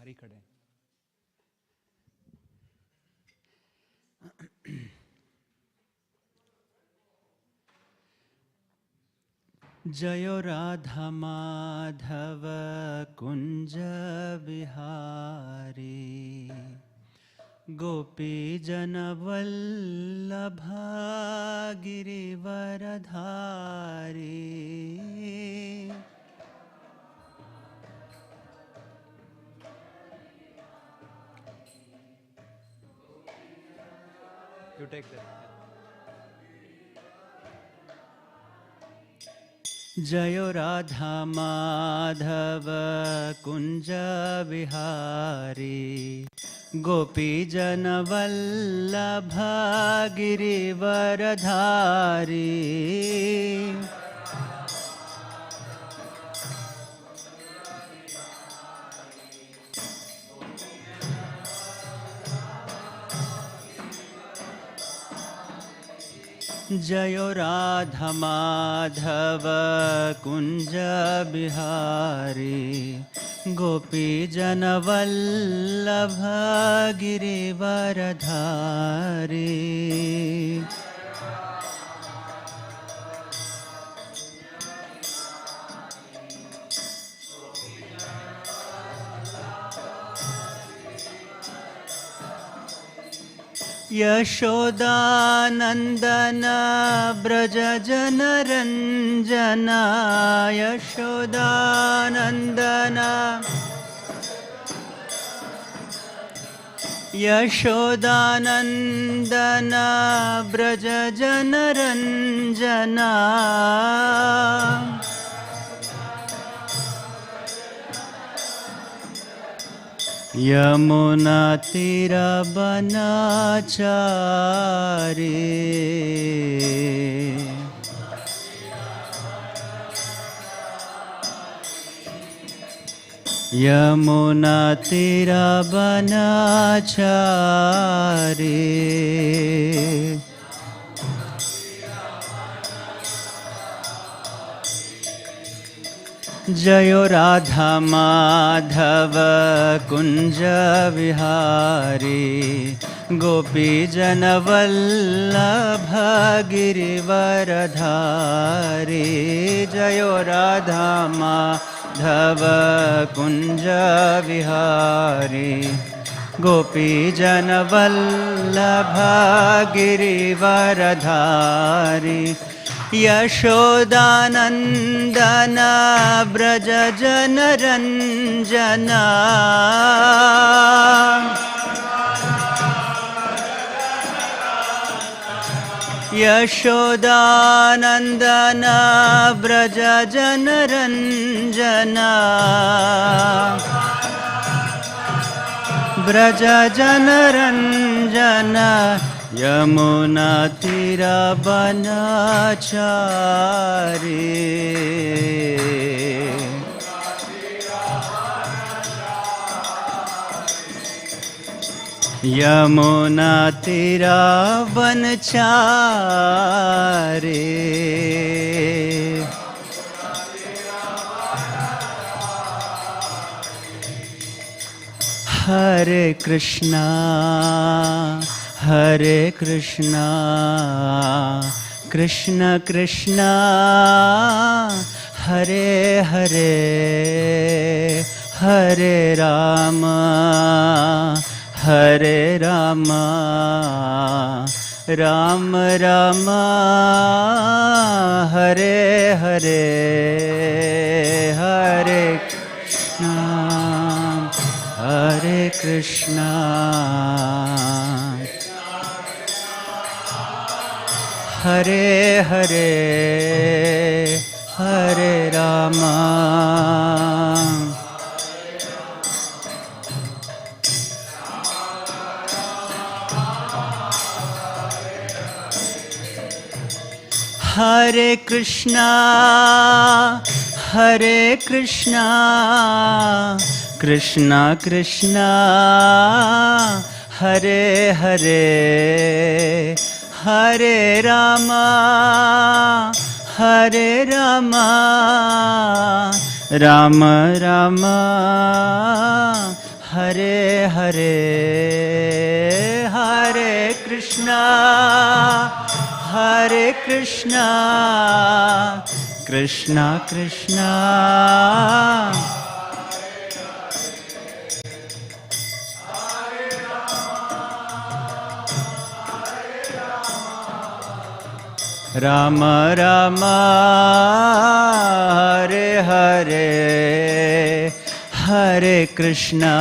भारी खड़े। जयो राधा माधव कुंज बिहारी, गोपी जन Vallabh Girivardhari. You take that. जयो राधा माधव कुंज बिहारी, गोपी जन वल्लभ गिरिवरधारी। जयो राधा माधव कुंज बिहारी, गोपी जन वल्लभ गिरिवरधारी। यशोदानंदन ब्रज जन रंजना, यशोदानंदन यशोदानंदन ब्रज जन रंजना। यमुना तीर बनाचारी, यमुना तीर बनाचारी। जयो राधा माधव कुंज विहारी, गोपी जन वल्लभ गिरिवरधारी। जयो राधा माधव कुंज विहारी, गोपी जन वल्लभ गिरिवरधारी। यशोदानंदन ब्रज जन रंजना, यशोदानंदन ब्रज जन रंजना। ब्रज जन रंजना, यमुना तीर बनाचारी। यमुना तीर बनचारी। हरे कृष्णा हरे कृष्णा, कृष्ण कृष्णा हरे हरे, हरे राम हरे राम, राम राम हरे हरे, हरे कृष्णा हरे कृष्णा, हरे हरे हरे राम। हरे कृष्णा कृष्णा कृष्णा हरे हरे, हरे Ram Ram Ram Hare Hare, Hare Krishna, Hare Krishna, Krishna Krishna, Rama Rama, Hare Hare, Hare Krishna,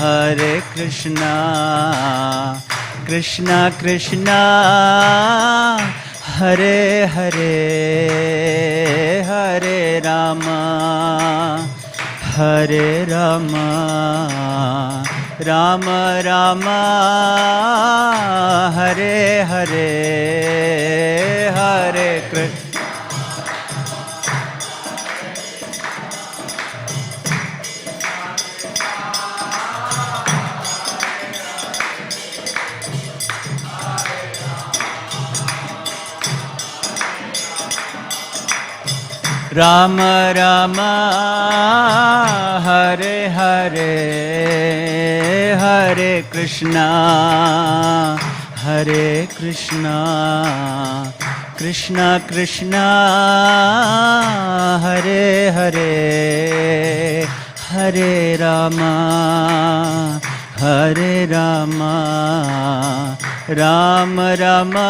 Hare Krishna, Krishna Krishna, Hare Hare, Hare Rama, Hare Rama, Rama Rama, Hare Hare, Hare Krishna. Rama Rama, Hare Hare, Hare Krishna, Hare Krishna, Krishna Krishna, Hare Hare, Hare Rama, Hare Rama, Rama Rama,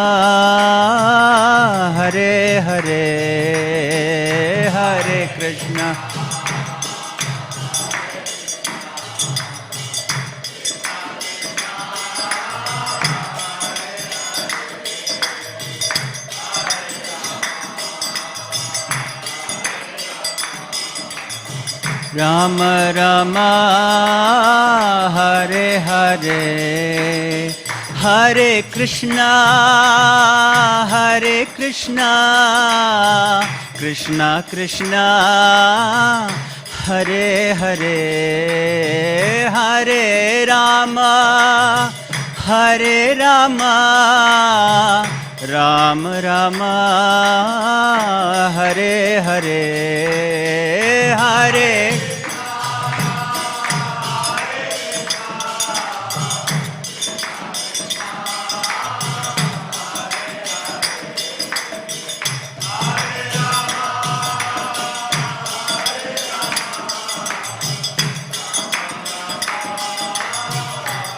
Hare Hare, Hare Krishna. Rama Rama, Hare Hare, Hare Krishna, Hare Krishna, Krishna Krishna, Hare Hare, Hare Rama, Hare Rama, Rama Rama, Hare Hare, Hare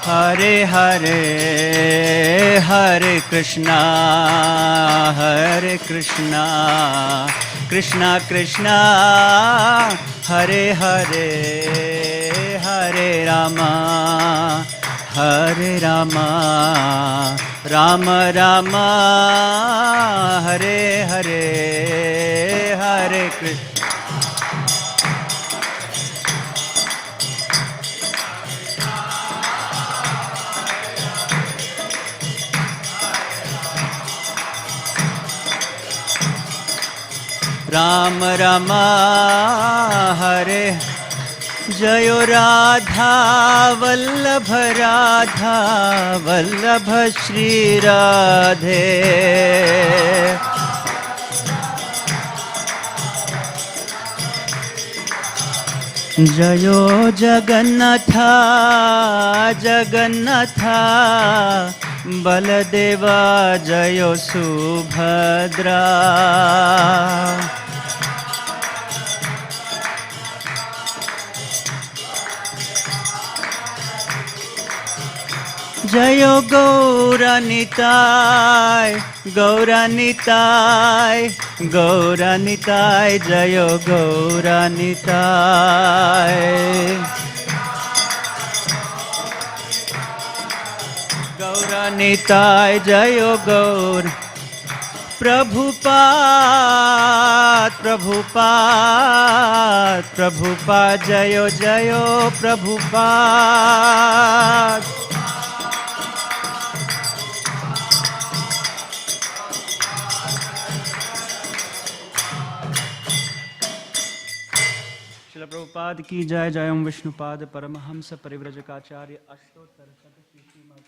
Hare Hare, Hare Krishna, Hare Krishna, Krishna Krishna, Hare Hare, Hare Rama, Hare Rama, Rama Rama, Hare Hare, Hare Krishna. Ram Rama, Hare Jayo Radha, Vallabha Radha, Vallabha Shri Radhe. Jayo Jagannatha, Jagannatha, Baladeva, Jayo Subhadra. Jayo Gauranitai, Gauranitai, Gauranitai, Jayo Gauranitai. Gauranitai, Jayo Gaur. Prabhupada, Prabhupada, Prabhupada, Jayo Jayo Prabhupada. Prabhupada ki jai, jai Om Vishnupada Paramahamsa Parivrajakaacharya Ashtottara Shatashi Śrīmad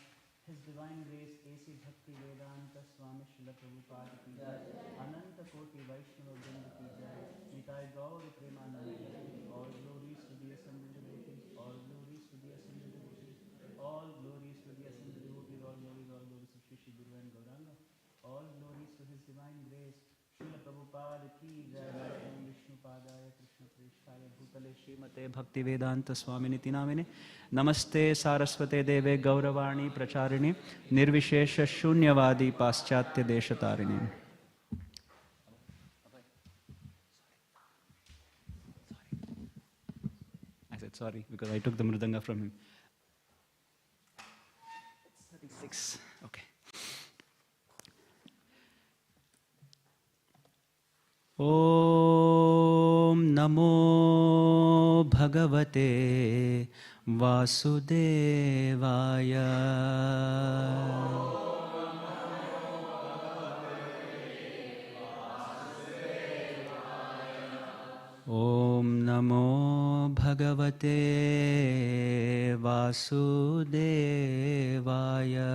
His Divine Grace A.C. Bhaktivedanta Swami Śrīla Prabhupada ki jai, Ananta Koti Vaishnava Vrinda ki jai, Nitai Gaur Premananda, all glories to the assembled devotees, all की जय। ओम विष्णुपादाय कृष्ण प्रेष्ठाय भूतले श्रीमते भक्तिवेदांत स्वामी निति नामिने नमस्ते सारस्वते देवे गौरवाणी प्रचारिणे निर्विशेष शून्यवादी पाश्चात्य देशतारिणे। I said sorry because I took the mridanga from him. It's 36. Okay. Om Namo Bhagavate Vasudevaya. Om Namo Bhagavate Vasudevaya.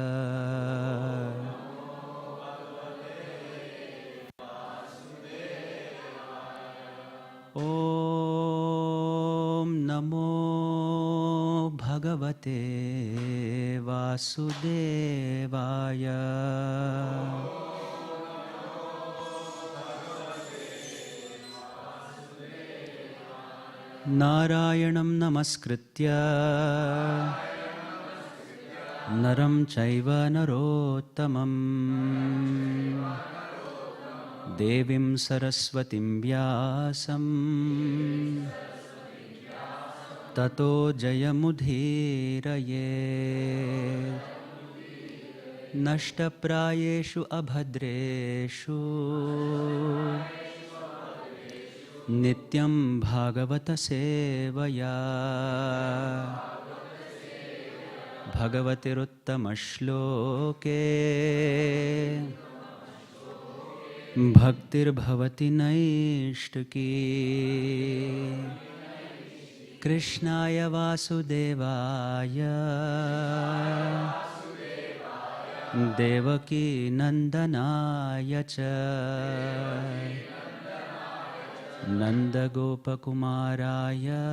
Om Namo Bhagavate Vasudevaya. Narayanam Namaskritya Naram Chaiva Narottamam Devim Saraswatim Vyasam Tato Jayamudhiraye Nashtaprayeshu Abhadreshu Nityam Bhagavata Sevaya Bhagavatiruttama-shloke Bhaktir Bhavati Naishtaki Krishnaya Vasudevaya Devaki Nandanaya Cha Nanda Gopakumaraya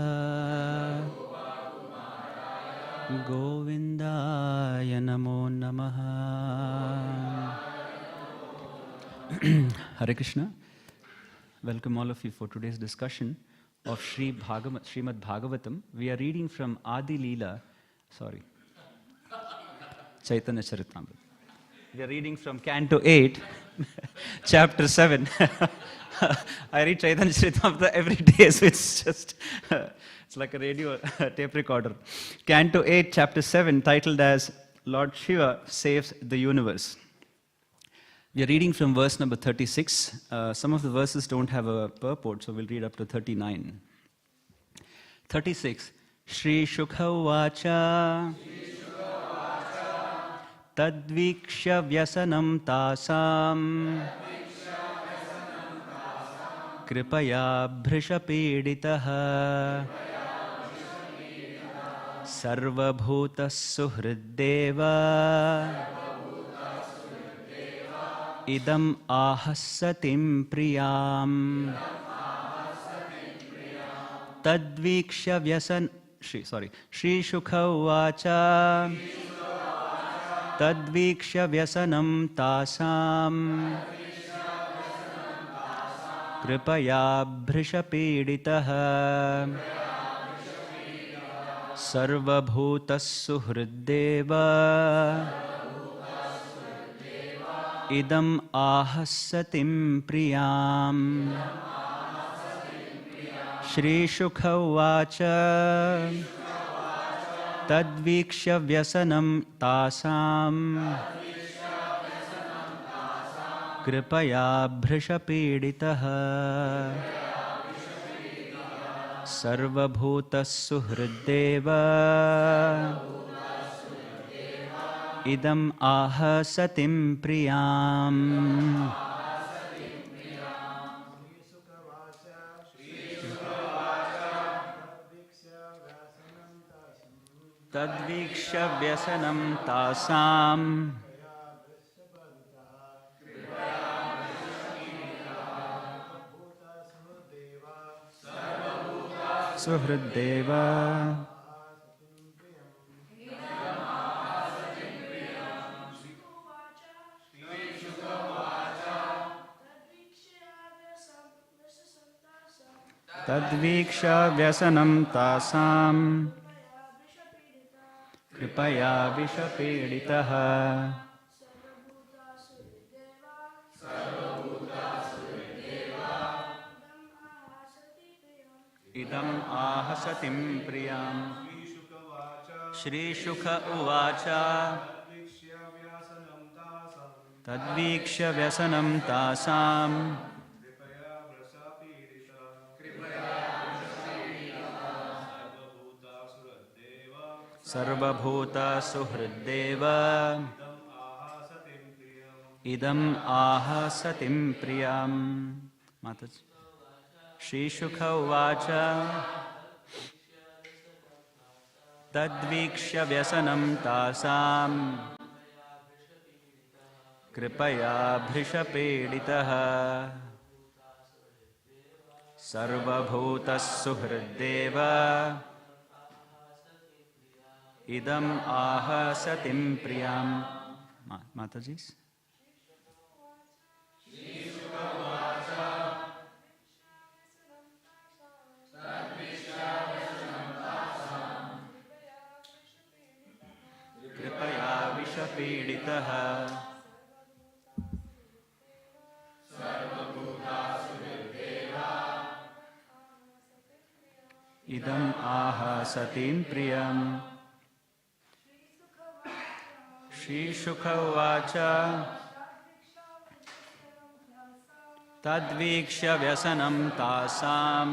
Govindaya Namo Namaha. Hare Krishna. Welcome all of you for today's discussion of Śrīmad Bhāgavatam. We are reading from Adi Leela, Chaitanya Charitamrita. We are reading from Canto 8, Chapter 7. I read Chaitanya Charitamrita every day, so it's just, it's like a radio tape recorder. Canto 8, Chapter 7, titled as Lord Shiva Saves the Universe. We are reading from verse number 36. Some of the verses don't have a purport, so we'll read up to 39. 36. Shri Shukha Vacha Tadviksha Vyasanam Tasam Kripaya Bhrishapeditaha Sarvabhuta Suhriddeva Idam Ahasatim Priyam Tadviksha Vyasan Shri Shukha Vacha Tadviksha Vyasanam Tasam Kripaya Bhrishapeditaha Sarvabhutas Suhriddeva Idam Ahasatim Priyam. Shri Shukha Vacha Tadviksha Vyasanam Tasam Kripaya Bhrishapeditaha Sarvabhutas Suhriddeva Idam Ahasatim Priyam. Tadviksha Vyasanam Tasam Suhriddeva Tadviksha vyasanam tasam kripaya vishapeditaha idam ahasatim priyam. Shri Shukha uvacha tadviksha vyasanam tasam sarvabhuta suhriddeva idam ahasatim priyam. Mataji. Shri Shukha uvacha tadvikshya vyasanam tasam kripaya bhrishapeditaha sarvabhutas suhriddeva idam ahasatim priyam. Mataji. Kripaya vishapeditaha idam ahasatim priyam. Shri Shukha uvacha tadvikshya vyasanam tasam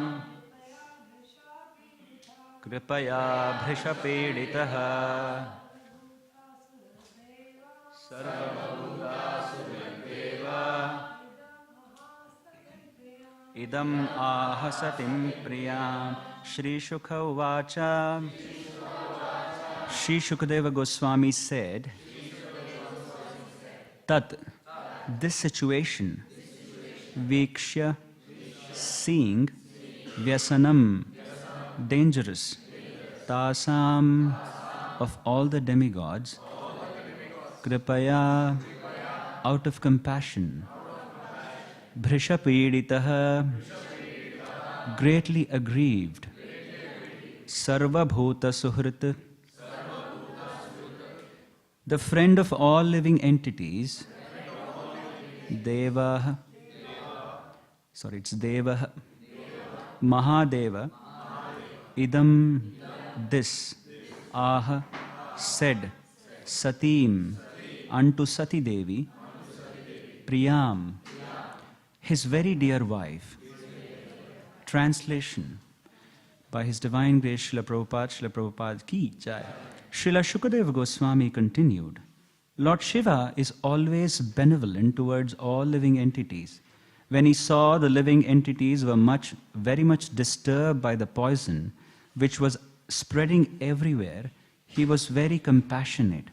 kripaya bhrishapeditaha sarvabhuta suhriddeva idam ahasatim priyam. Shri Shukha uvacha. Shri Shukadeva Goswami said, Tat, this situation, Vikshya, seeing, Vyasanam, dangerous, Tasam, of all the demigods, Kripaya, out of compassion, Bhrishapeditaha, greatly aggrieved, Sarvabhuta Suhrit, the friend of all living entities, Deva, it's Deva, Mahadeva, Idam, this, Aha, said, Satim, unto Sati Devi, Priyam, his very dear wife. Translation by His Divine Grace Srila Prabhupada ki jai. Srila Shukadeva Goswami continued, Lord Shiva is always benevolent towards all living entities. When he saw the living entities were very much disturbed by the poison which was spreading everywhere, he was very compassionate.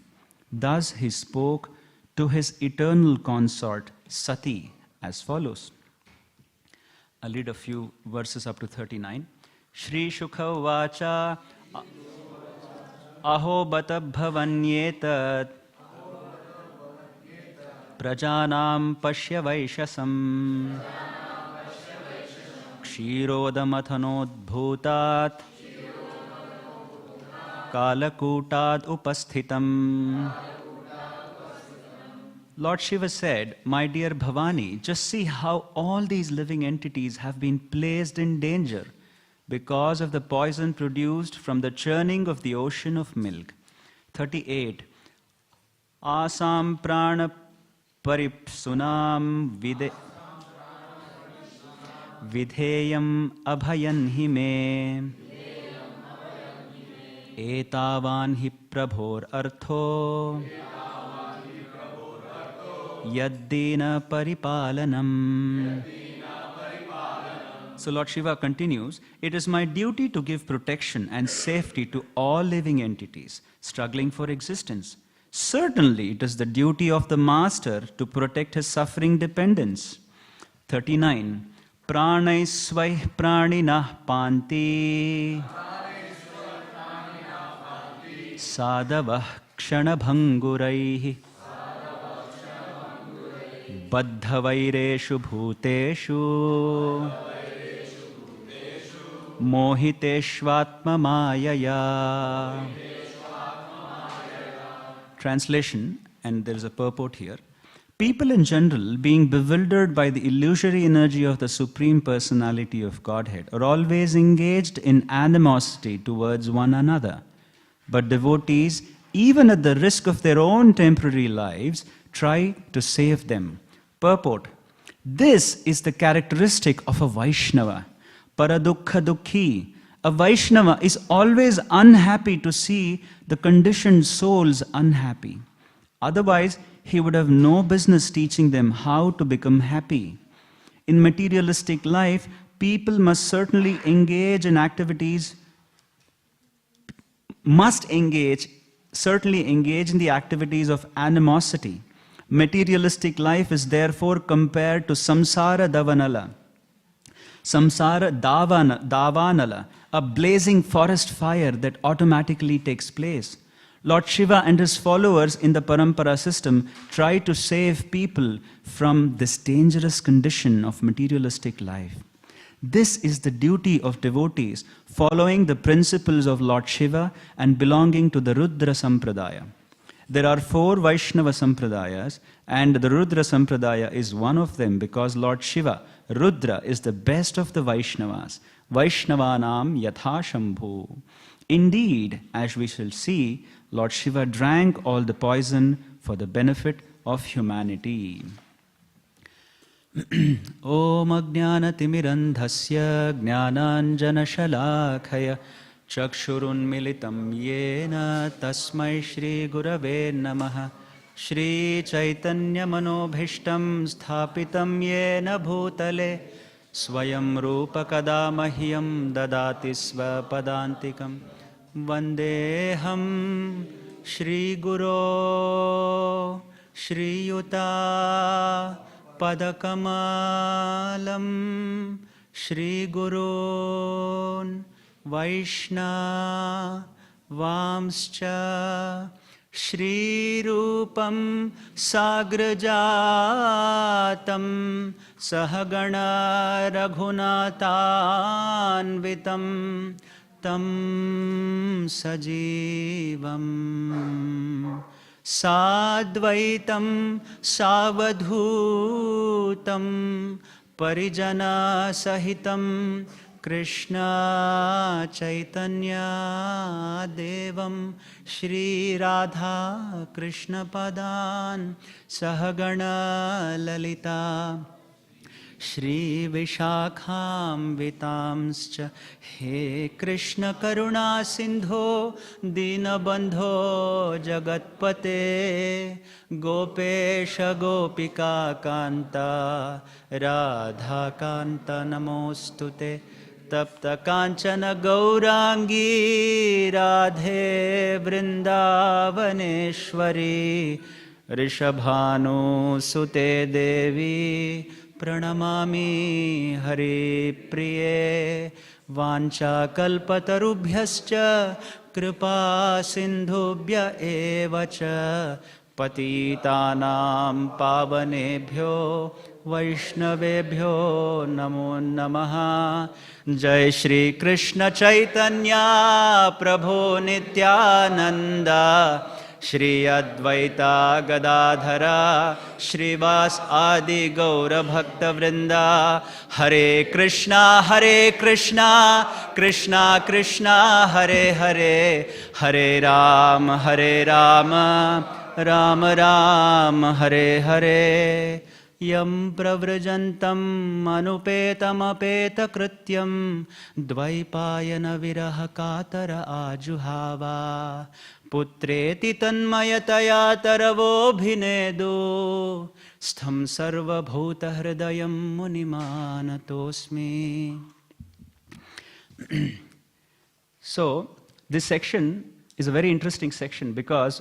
Thus he spoke to his eternal consort Sati as follows. I'll read a few verses up to 39. Shri Shukha Vacha Aho Bata Bhavanyetat Prajanam Pashya Vaishasam Kshirodamatanod Bhutat Kalakutad Upasthitam. Lord Shiva said, My dear Bhavani, just see how all these living entities have been placed in danger because of the poison produced from the churning of the ocean of milk. 38. Asam prana paripsunam vidheyam abhayan hi me etavan hi prabhor artho yaddina paripalanam. So Lord Shiva continues, it is my duty to give protection and safety to all living entities struggling for existence. Certainly it is the duty of the master to protect his suffering dependents. 39. Pranai svai pranina panti sadavah kshanabhanguraihi baddhavaireshu bhuteshu mohiteshvatma mayaya. Translation, and there is a purport here. People in general, being bewildered by the illusory energy of the Supreme Personality of Godhead, are always engaged in animosity towards one another. But devotees, even at the risk of their own temporary lives, try to save them. Purport. This is the characteristic of a Vaishnava. Paradukha dukhi. A Vaishnava is always unhappy to see the conditioned souls unhappy. Otherwise, he would have no business teaching them how to become happy. In materialistic life, people must certainly engage in activities, certainly engage in the activities of animosity. Materialistic life is therefore compared to samsara davanala. Samsara davanala, a blazing forest fire that automatically takes place. Lord Shiva and his followers in the Parampara system try to save people from this dangerous condition of materialistic life. This is the duty of devotees following the principles of Lord Shiva and belonging to the Rudra Sampradaya. There are 4 Vaishnava Sampradayas, and the Rudra Sampradaya is one of them because Lord Shiva, Rudra, is the best of the Vaishnavas. Vaishnavanam yatha shambhu. Indeed, as we shall see, Lord Shiva drank all the poison for the benefit of humanity. Om ajnanatimirandhasya jnananjanashalakaya chakshurunmilitam yena tasmai Shri Gurave Namaha. Shri Chaitanya Manobhishtam Sthapitam Yena Bhutale Swayam Rupa Kadamahyam Dadati Svapadantikam Vandeham Shri Guru Shri Yuta Padakamalam Shri Gurun Vaishna Vamscha Shri Rupam Sagrajatam Sahagana Raghunathanvitam Tam Sajivam Sadvaitam Savadhutam Parijana Sahitam Krishna Chaitanya Devam Shri Radha Krishna Padan Sahagana Lalita Shri Vishakham Vitamscha He Krishna Karuna Sindho Dinabandho Jagatpate Gopesha Gopika Kanta Radha Kanta Namostute Tapta Kanchana Gaurangi Radhe Vrindavaneshwari Rishabhanu Sute Devi Pranamami Hare Priye Vancha Kalpatarubhyascha Kripa Sindhubhya Evacha Patitanam Pavanebhyo Vaishnavebhyo Namo Namaha. Jai Shri Krishna Chaitanya Prabhu Nityananda Shri Advaita Gadadhara Shrivas Adi Gaura Bhakta Vrinda. Hare Krishna Krishna Krishna Hare Hare Hare Rama Rama Rama Hare Hare. Yam pravrajantam anupetam apeta krityam dvaipayana viraha katara ajuhava putreti tanmayataya taravo bhinedu stham sarva bhuta hridayam munimanatosmi. So, this section is a very interesting section because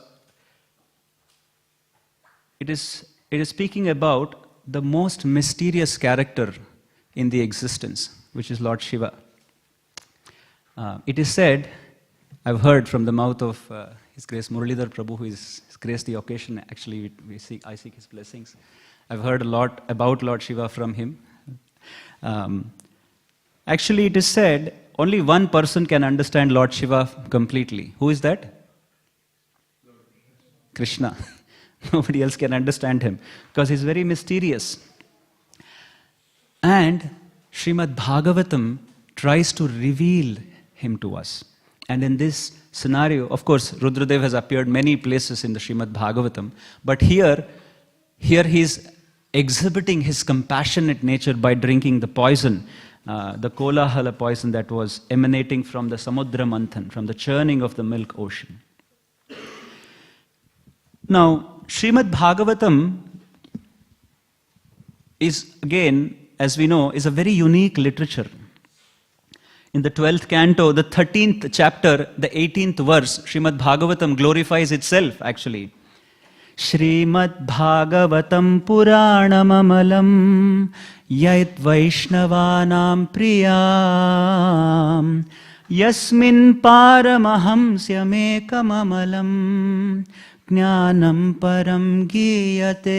it is speaking about the most mysterious character in the existence, which is Lord Shiva. It is said, I've heard from the mouth of His Grace Muralidhar Prabhu, who is graced the occasion. Actually, I seek his blessings. I've heard a lot about Lord Shiva from him. Actually, it is said only one person can understand Lord Shiva completely. Who is that? Krishna. Nobody else can understand him because he's very mysterious. And Śrīmad Bhāgavatam tries to reveal him to us. And in this scenario, of course, Rudradev has appeared many places in the Śrīmad Bhāgavatam, but here he's exhibiting his compassionate nature by drinking the poison, the Kolahala poison that was emanating from the Samudra Manthan, from the churning of the milk ocean. Now, Śrīmad Bhāgavatam is, again, as we know, is a very unique literature. In the 12th canto, the 13th chapter, the 18th verse, Śrīmad Bhāgavatam glorifies itself, actually. Śrīmad Bhāgavatam Puranam Amalam Yait Vaishnavanam Priyam Yasmin Paramahamsyam Ekam Amalam Jnanam Param Giyate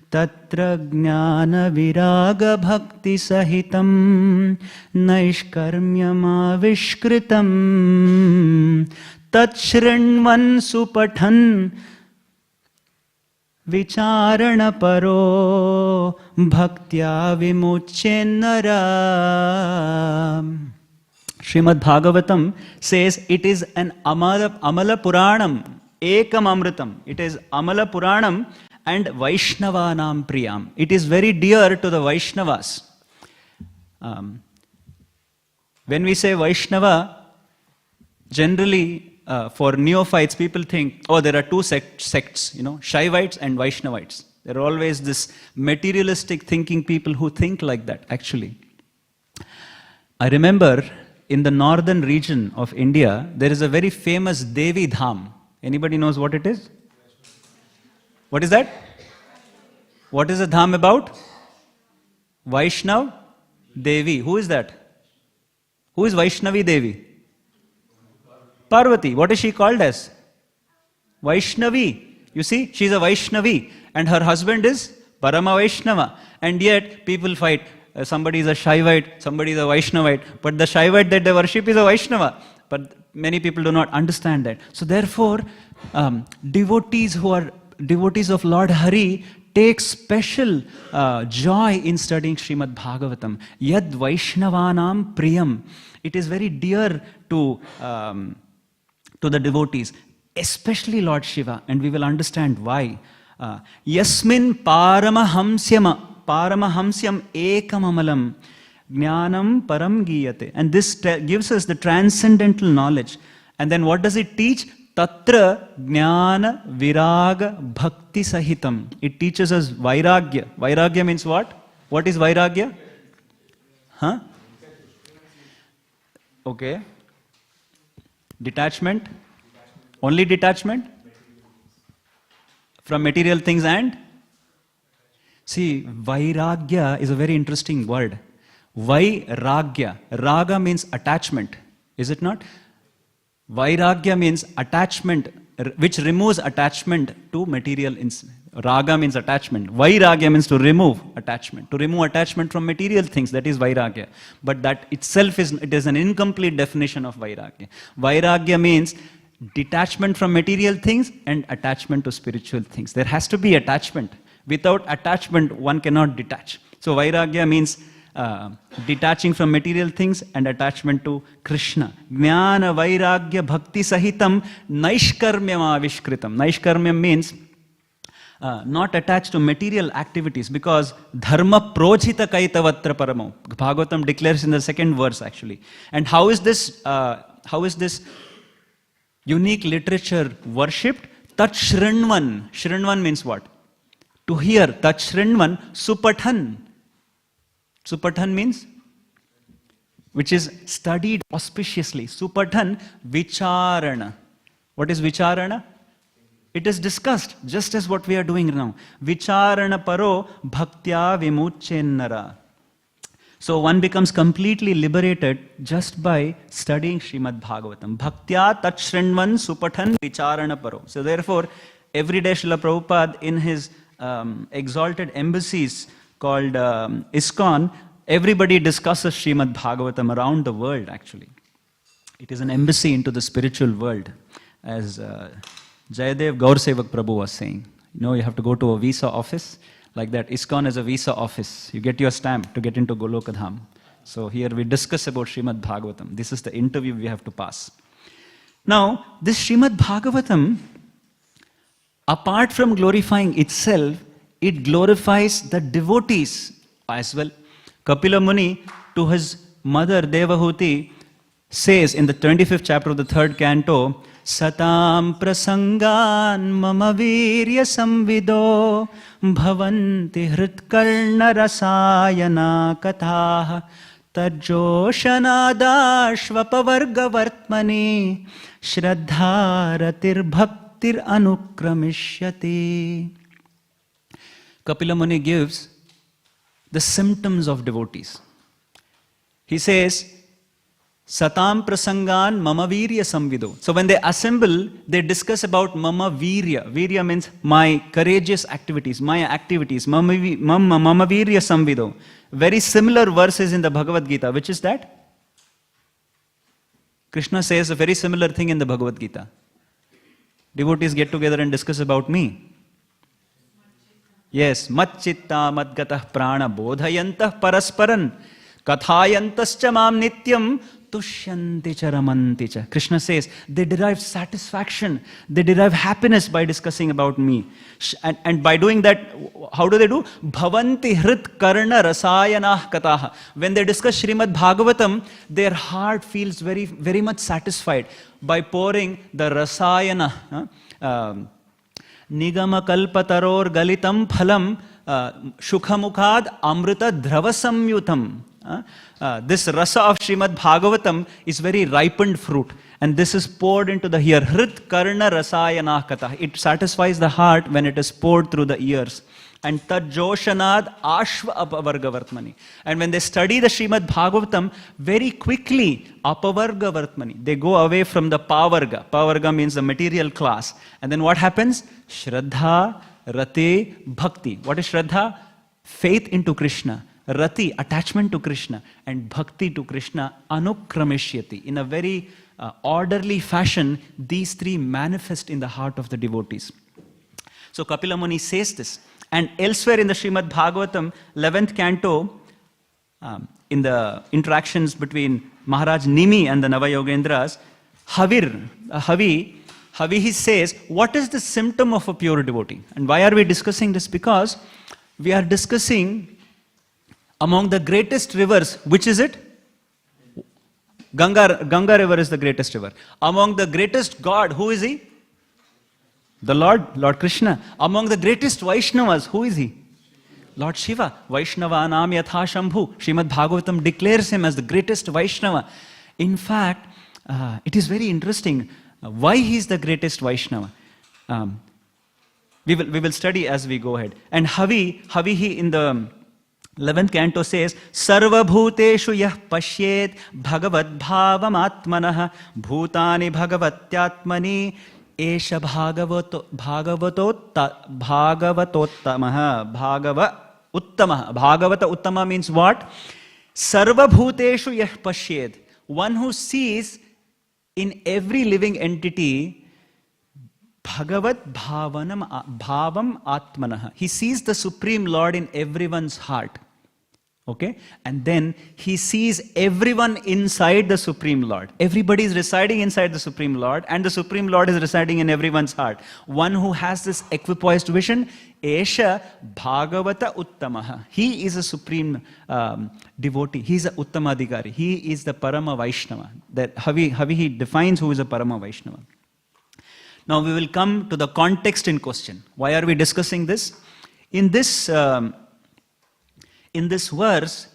Tatra Jnana Viraga Bhakti Sahitam Naishkarmyam Avishkritam Tat Shrinvan Supathan Vicharana Paro Bhaktya Vimuchenara. Śrīmad Bhāgavatam says it is an Amala Puranam, Ekam Amritam. It is Amala Puranam and Vaishnavanam Priyam. It is very dear to the Vaishnavas. When we say Vaishnava, generally for neophytes, people think, oh, there are two sects, Shaivites and Vaishnavites. There are always this materialistic thinking people who think like that, actually. I remember in the northern region of India, there is a very famous Devi Dham. Anybody knows what it is? What is that? What is the dham about? Vaishnav Devi. Who is that? Who is Vaishnavi Devi? Parvati. What is she called as? Vaishnavi. You see, she is a Vaishnavi and her husband is Parama Vaishnava. And yet people fight. Somebody is a Shaivite, somebody is a Vaishnavite. But the Shaivite that they worship is a Vaishnava. But many people do not understand that. So therefore, devotees who are devotees of Lord Hare take special joy in studying Śrīmad Bhāgavatam. Yad Vaishnavanam Priyam. It is very dear to the devotees, especially Lord Shiva, and we will understand why. Yasmin Paramahamsyam Ekamamalam Jnanam Param Giyate. And this gives us the transcendental knowledge. And then what does it teach? Tatra Jnana Viraga Bhakti Sahitam. It teaches us Vairagya. Vairagya means what? What is Vairagya? Huh? Okay. Detachment? Only detachment? From material things and? See, Vairagya is a very interesting word. Vairagya. Raga means attachment. Is it not? Vairagya means attachment, which removes attachment to material. Raga means attachment. Vairagya means to remove attachment. To remove attachment from material things, that is Vairagya. But that itself is an incomplete definition of Vairagya. Vairagya means detachment from material things and attachment to spiritual things. There has to be attachment. Without attachment, one cannot detach. So Vairagya means detaching from material things and attachment to Krishna. Jnana Vairagya Bhakti Sahitam Naishkarmyam Avishkritam. Naishkarmyam means not attached to material activities, because Dharma Projita Kaitavatra Paramo. Bhagavatam declares in the second verse, actually. And how is this unique literature worshipped? Tat Shrinvan. Shrinvan means what? To hear. Tat Shrinvan Supathan. Supathan means which is studied auspiciously. Supathan Vicharana. What is Vicharana? It is discussed, just as what we are doing now. Vicharana Paro Bhaktya Vimuchenara. So one becomes completely liberated just by studying Śrīmad Bhāgavatam. Bhaktya Tat Shrinvan Supathan Vicharana Paro. So therefore, every day Srila Prabhupada in his exalted embassies called ISKCON everybody discusses Śrīmad Bhāgavatam around the world, actually. It is an embassy into the spiritual world, as Jayadev Gaursevak Prabhu was saying. You have to go to a visa office, like that. ISKCON is a visa office. You get your stamp to get into Golokadham. So here we discuss about Śrīmad Bhāgavatam. This is the interview we have to pass. Now, this Śrīmad Bhāgavatam, apart from glorifying itself, it glorifies the devotees as well. Kapila Muni, to his mother Devahuti, says in the 25th chapter of the 3rd canto, Satam prasangan mama virya samvido bhavanti hritkarna rasayana katha tajoshanadashvapavarga vartmani shraddharatir bhaktir anukramishyati. Kapila Muni gives the symptoms of devotees. He says, Satam prasangan mama virya samvido. So when they assemble, they discuss about mama virya. Virya means my courageous activities, my activities. Mama virya samvido. Very similar verses in the Bhagavad Gita. Which is that? Krishna says a very similar thing in the Bhagavad Gita. Devotees get together and discuss about me. Yes, mat chitta madgatah prana bodhayantah parasparan kathayantascha mam nityam tushyanti charamanti cha. Krishna says they derive satisfaction, they derive happiness by discussing about me. And by doing that, how do they do? Bhavanti hrit karna rasayanah kataha. When they discuss Śrīmad Bhāgavatam, their heart feels very, very much satisfied by pouring the rasayana. Nigama kalpataror galitam phalam shukhamukhad amrita dravasamyutam. This rasa of Śrīmad Bhāgavatam is very ripened fruit, and this is poured into the ear. Hrit karna rasayana katah. It satisfies the heart when it is poured through the ears. And tajoshanad ashva apavarga vartmani. And when they study the Śrīmad Bhāgavatam, very quickly apavarga vartmani, they go away from the pavarga. Pavarga means the material class. And then what happens? Shraddha, rati, bhakti. What is Shraddha? Faith into Krishna. Rati, attachment to Krishna. And bhakti to Krishna, anukramishyati. In a very orderly fashion, these three manifest in the heart of the devotees. So Kapila Muni says this. And elsewhere in the Śrīmad Bhāgavatam, 11th canto, in the interactions between Maharaj Nimi and the Navayogendras, Havi he says, what is the symptom of a pure devotee? And why are we discussing this? Because we are discussing among the greatest rivers, which is it? Ganga river is the greatest river. Among the greatest God, who is he? The Lord Krishna. Among the greatest Vaishnavas, who is he? Lord Shiva. Vaishnavanam yatha Shambhu. Śrīmad Bhāgavatam declares him as the greatest Vaishnava. In fact, it is very interesting why he is the greatest Vaishnava. We will study as we go ahead. And Havi in the 11th canto says, Sarva bhuteshu yah pashyet bhagavad bhavam atmanah bhutani bhagavatyatmani esha bhagavata uttama means what? Sarva bhuteshu yah pashyet. One who sees in every living entity Bhagavat bhavam atmanah. He sees the Supreme Lord in everyone's heart. Okay? And then he sees everyone inside the Supreme Lord. Everybody is residing inside the Supreme Lord, and the Supreme Lord is residing in everyone's heart. One who has this equipoised vision, Esha Bhagavata Uttamaha. He is a supreme devotee. He is a Uttamadhikari. He is the Parama Vaishnava. That Havi he defines who is a Parama Vaishnava. Now we will come to the context in question. Why are we discussing this? In this verse,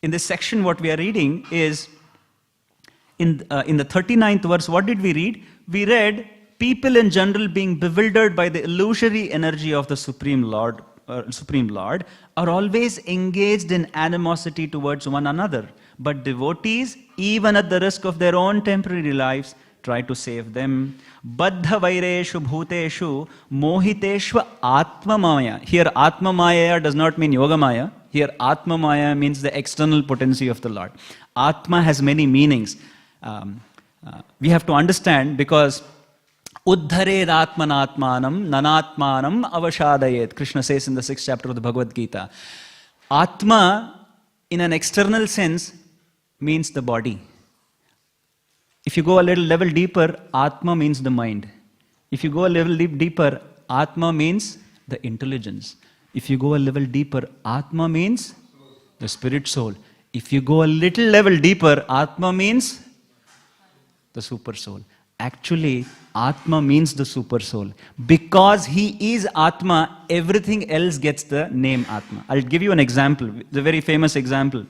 in this section, what we are reading is, in the 39th verse, what did we read? We read, people in general being bewildered by the illusory energy of the Supreme Lord are always engaged in animosity towards one another. But devotees, even at the risk of their own temporary lives, try to save them. Baddha vaireshu bhuteshu mohiteshva atma maya. Here atma maya does not mean yoga maya. Here Atma Maya means the external potency of the Lord. Atma has many meanings. We have to understand, because Uddhared Atmanatmanam Nanatmanam Avashadayet, Krishna says in the 6th chapter of the Bhagavad Gita. Atma, in an external sense, means the body. If you go a little level deeper, Atma means the mind. If you go a level deeper, Atma means the intelligence. If you go a level deeper, Atma means the spirit soul. If you go a little level deeper, Atma means the super soul. Actually, Atma means the super soul. Because he is Atma, everything else gets the name Atma. I'll give you an example, the very famous example.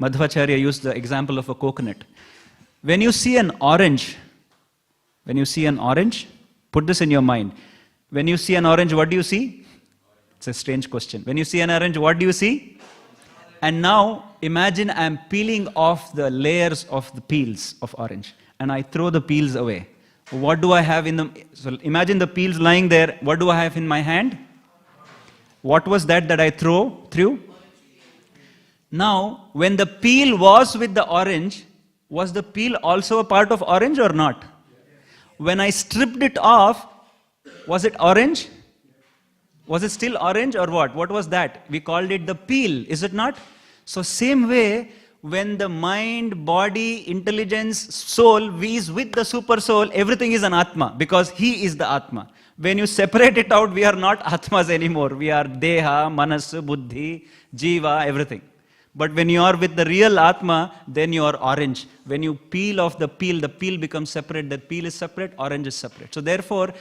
Madhvacharya used the example of a coconut. When you see an orange, put this in your mind. When you see an orange, what do you see? It's a strange question. When you see an orange, what do you see? And now, imagine I'm peeling off the layers of the peels of orange. And I throw the peels away. What do I have in the... So imagine the peels lying there. What do I have in my hand? What was that I threw? Now, when the peel was with the orange, was the peel also a part of orange or not? When I stripped it off, was it orange? Was it still orange or what? What was that? We called it the peel, is it not? So same way, when the mind, body, intelligence, soul is with the super soul, everything is an Atma, because he is the Atma. When you separate it out, we are not Atmas anymore. We are Deha, Manas, Buddhi, Jiva, everything. But when you are with the real Atma, then you are orange. When you peel off the peel becomes separate. The peel is separate, orange is separate. So therefore,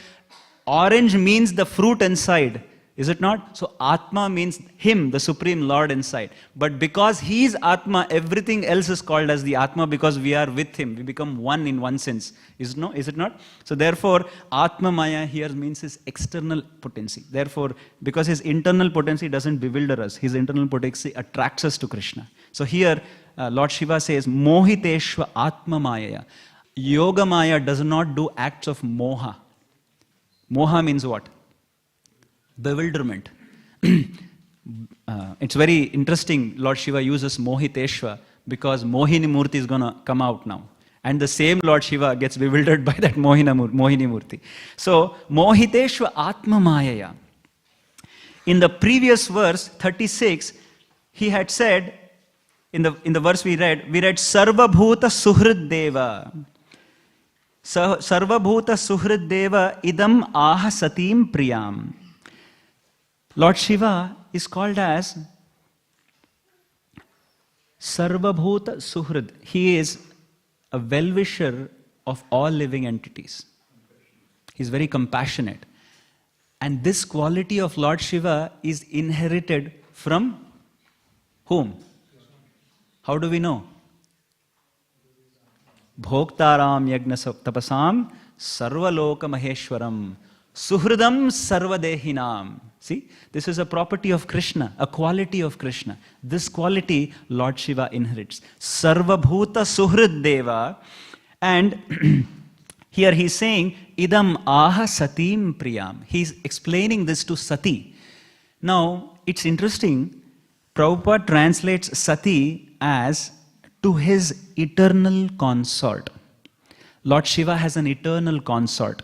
orange means the fruit inside. Is it not? So Atma means him, the Supreme Lord inside. But because he is Atma, everything else is called as the Atma, because we are with him. We become one in one sense. Is it not? So therefore, Atma Maya here means his external potency. Therefore, because his internal potency doesn't bewilder us, his internal potency attracts us to Krishna. So here, Lord Shiva says, Mohiteshva Atma Maya. Yoga Maya does not do acts of moha. Moha means what? Bewilderment. It's very interesting, Lord Shiva uses Mohiteshva, because Mohini Murti is going to come out now. And the same Lord Shiva gets bewildered by that Mohini Murti. So, Mohiteshva Atma Mayaya. In the previous verse, 36, he had said, in the verse we read Sarva Bhuta Suhrid Deva. Sarva Bhuta Suhrid Deva idam aha satim priyam. Lord Shiva is called as Sarvabhuta Suhrid. He is a well-wisher of all living entities. He is very compassionate. And this quality of Lord Shiva is inherited from whom? How do we know? Bhoktaram yagna tapasam sarvaloka maheshwaram suhridam sarvadehinam. See, this is a property of Krishna, a quality of Krishna. This quality Lord Shiva inherits. Sarvabhuta Suhrid Deva. And here he's saying, Idam aha satim priyam. He's explaining this to Sati. Now, it's interesting. Prabhupada translates Sati as to his eternal consort. Lord Shiva has an eternal consort.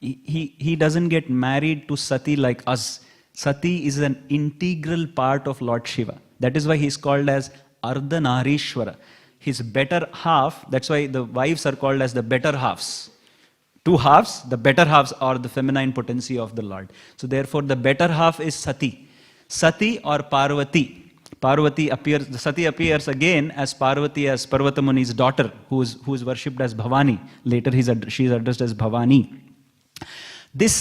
He doesn't get married to Sati like us. Sati is an integral part of Lord Shiva. That is why he is called as Ardhanarishwara. His better half, that's why the wives are called as the better halves. Two halves, the better halves are the feminine potency of the Lord. So therefore the better half is Sati. Sati or Parvati. Sati appears again as Parvati, as Parvata Muni's daughter, who is worshipped as Bhavani. Later she is addressed as Bhavani. To this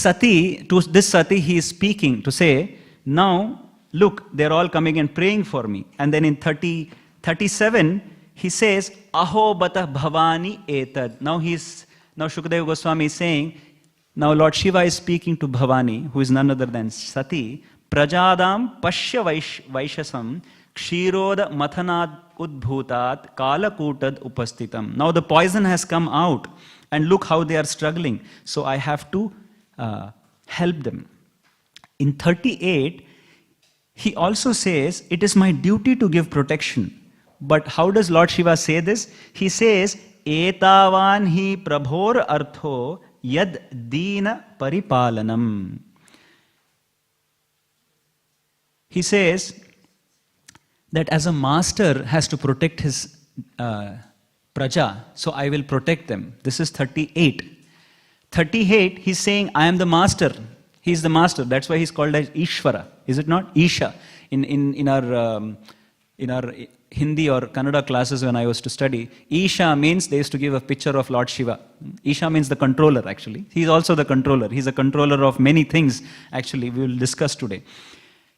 Sati he is speaking to say, now look, they're all coming and praying for me. And then in 37 he says, Aho bata Bhavani etad. Now Shukadeva Goswami is saying, now Lord Shiva is speaking to Bhavani, who is none other than Sati. Prajadam Pashya Vaishasam Kshiroda Mathanad Udbhutat Kalakutad Upastitam. Now the poison has come out. And look how they are struggling. So I have to help them. In 38, he also says, it is my duty to give protection. But how does Lord Shiva say this? He says, Etavan hi prabhor artho yad dina paripalanam. He says that as a master has to protect his praja, so I will protect them. This is 38. 38, he's saying, I am the master. He's the master. That's why he's called as Ishvara. Is it not? Isha. In our Hindi or Kannada classes when I was to study, Isha means they used to give a picture of Lord Shiva. Isha means the controller actually. He's also the controller. He's a controller of many things actually we will discuss today.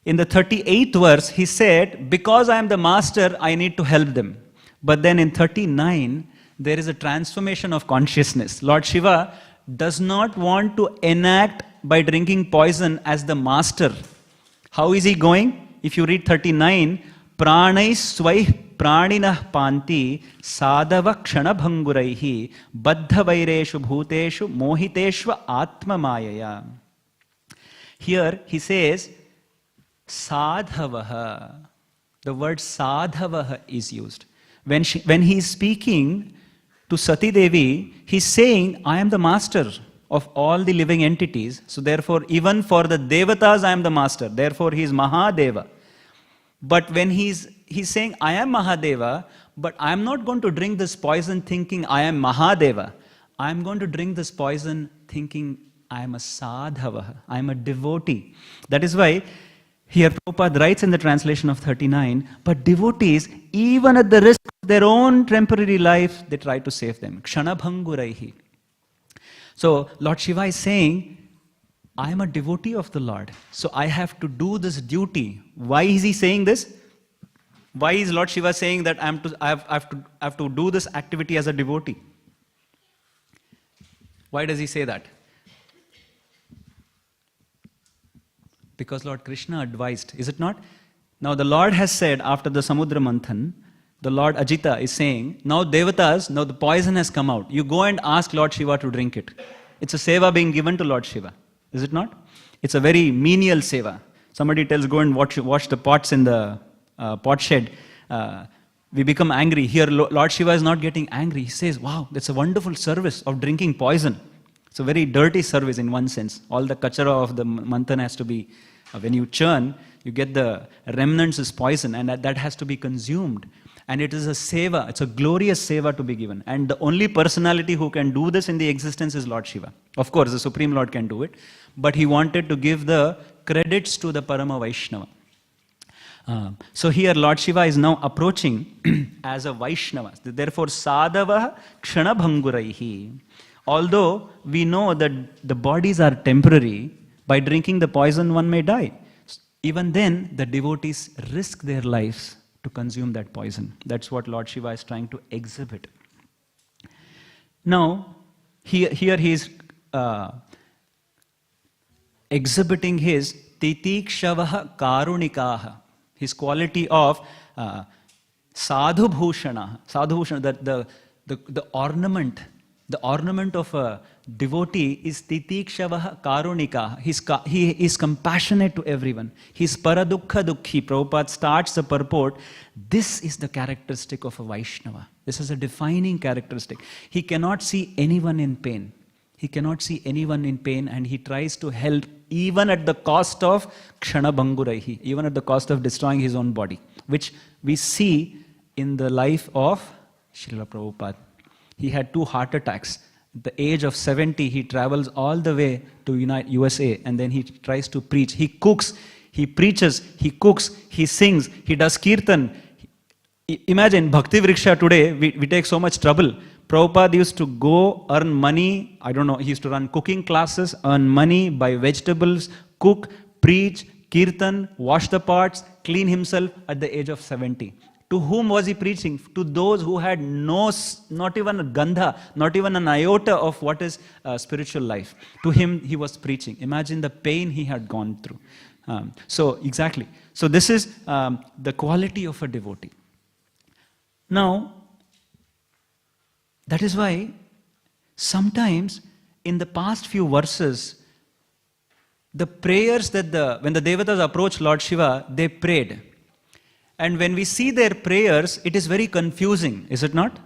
In the 38th verse, he said, because I am the master, I need to help them. But then in 39, there is a transformation of consciousness. Lord Shiva does not want to enact by drinking poison as the master. How is he going? If you read 39, Pranai swaih praninah panti sadava kshanabhanguraihi baddha vaireshu bhuteshu mohiteshva atma mayaya. Here he says, sadhavaha. The word sadhavaha is used. When he is speaking to Sati Devi, he's saying, I am the master of all the living entities. So therefore, even for the Devatas, I am the master. Therefore, he is Mahadeva. But when he's saying, I am Mahadeva, but I am not going to drink this poison thinking I am Mahadeva. I am going to drink this poison thinking I am a sadhava, I am a devotee. That is why here Prabhupada writes in the translation of 39, but devotees, even at the risk of their own temporary life, they try to save them. Kshanabhanguraihi. So Lord Shiva is saying, I am a devotee of the Lord, so I have to do this duty. Why is he saying this? Why is Lord Shiva saying that I have to do this activity as a devotee? Why does he say that? Because Lord Krishna advised, is it not? Now the Lord has said after the Samudra Manthan, the Lord Ajita is saying, now Devatas, now the poison has come out. You go and ask Lord Shiva to drink it. It's a seva being given to Lord Shiva. Is it not? It's a very menial seva. Somebody tells, go and wash the pots in the pot shed. We become angry. Here Lord Shiva is not getting angry. He says, wow, that's a wonderful service of drinking poison. It's a very dirty service in one sense. All the kachara of the manthan has to be, when you churn, you get the remnants as poison and that has to be consumed. And it is a seva, it's a glorious seva to be given. And the only personality who can do this in the existence is Lord Shiva. Of course, the Supreme Lord can do it. But he wanted to give the credits to the Parama Vaishnava. So here Lord Shiva is now approaching as a Vaishnava. Therefore, sadhava kshanabhanguraihi. Although we know that the bodies are temporary, by drinking the poison one may die. Even then, the devotees risk their lives to consume that poison. That's what Lord Shiva is trying to exhibit. Now, here he is exhibiting his titikshavaha karunikaha, his quality of sadhu bhushana. Sadhu bhushana, the ornament. The ornament of a devotee is titikshavaha karunika. He is compassionate to everyone. He is paradukha dukhi. Prabhupada starts the purport. This is the characteristic of a Vaishnava. This is a defining characteristic. He cannot see anyone in pain. He cannot see anyone in pain and he tries to help even at the cost of kshanabhanguraihi, even at the cost of destroying his own body, which we see in the life of Srila Prabhupada. He had 2 heart attacks. At the age of 70, he travels all the way to USA and then he tries to preach. He cooks, he preaches, he cooks, he sings, he does kirtan. Imagine Bhakti Vriksha today, we take so much trouble. Prabhupada used to go earn money, I don't know, he used to run cooking classes, earn money, buy vegetables, cook, preach, kirtan, wash the pots, clean himself at the age of 70. To whom was he preaching? To those who had not even a gandha, not even an iota of what is spiritual life. To him he was preaching. Imagine the pain he had gone through. Exactly. So this is the quality of a devotee. Now, that is why sometimes in the past few verses, the prayers that when the devatas approached Lord Shiva, they prayed. And when we see their prayers, it is very confusing, is it not?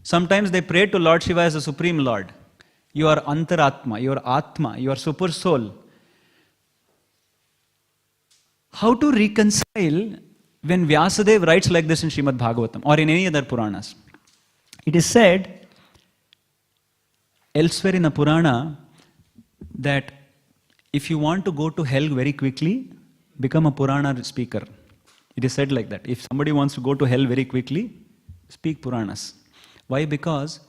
Sometimes they pray to Lord Shiva as the Supreme Lord. You are Antaratma, you are Atma, you are Super Soul. How to reconcile when Vyasadeva writes like this in Śrīmad Bhāgavatam or in any other Puranas? It is said elsewhere in a Purana that if you want to go to hell very quickly, become a Purana speaker. It is said like that. If somebody wants to go to hell very quickly, speak Puranas. Why? Because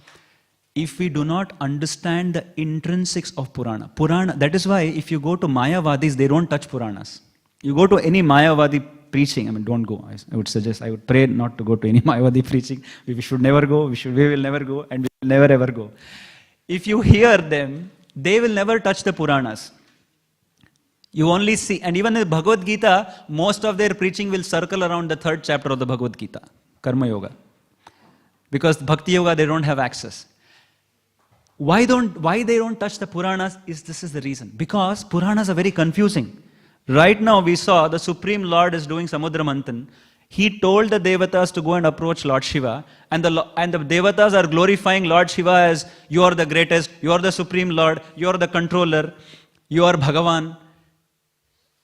if we do not understand the intrinsics of Purana, that is why if you go to Mayavadis, they don't touch Puranas. You go to any Mayavadi preaching, don't go. I would pray not to go to any Mayavadi preaching. We should never go, we will never go, and we will never ever go. If you hear them, they will never touch the Puranas. You only see, and even in the Bhagavad Gita, most of their preaching will circle around the 3rd chapter of the Bhagavad Gita, Karma Yoga. Because Bhakti Yoga, they don't have access. Why they don't touch the Puranas this is the reason. Because Puranas are very confusing. Right now we saw the Supreme Lord is doing Samudra Manthan. He told the Devatas to go and approach Lord Shiva, and the Devatas are glorifying Lord Shiva as you are the greatest, you are the Supreme Lord, you are the controller, you are Bhagavan.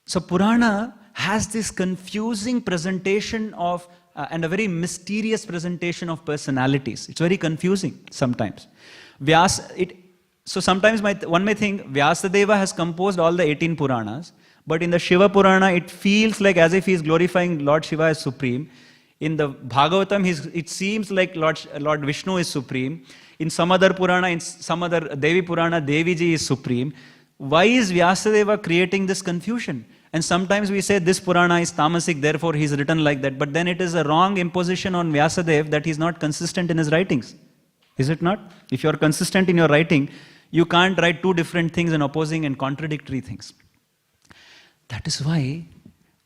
So Purana has this confusing presentation of and a very mysterious presentation of personalities. It's very confusing sometimes. So sometimes one may think Vyasadeva has composed all the 18 Puranas, but in the Shiva Purana, it feels like as if he is glorifying Lord Shiva as supreme. In the Bhagavatam, it seems like Lord Vishnu is supreme. In some other Purana, in some other Devi Purana, Devi Ji is supreme. Why is Vyasadeva creating this confusion? And sometimes we say this Purana is tamasic, therefore he is written like that. But then it is a wrong imposition on Vyasadeva that he is not consistent in his writings. Is it not? If you are consistent in your writing, you can't write two different things and opposing and contradictory things. That is why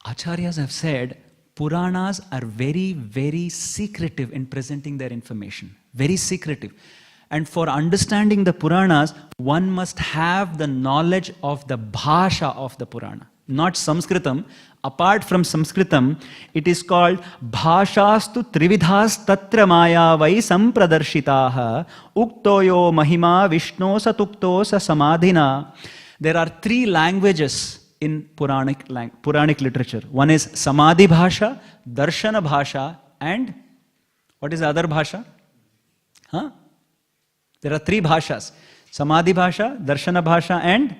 Acharyas have said Puranas are very, very secretive in presenting their information. Very secretive. And for understanding the Puranas, one must have the knowledge of the Bhasha of the Purana. Not Sanskritam. Apart from Sanskritam, it is called Bhashastu Trividhas Tatra Maya Vai Sampradarshitaha Uktoyo Mahima Vishno Satukto Samadhina. There are 3 languages in Puranic literature. One is Samadhi Bhasha, Darshana Bhasha, and what is the other Bhasha? There are 3 Bhashas. Samadhi Bhasha, Darshana Bhasha, and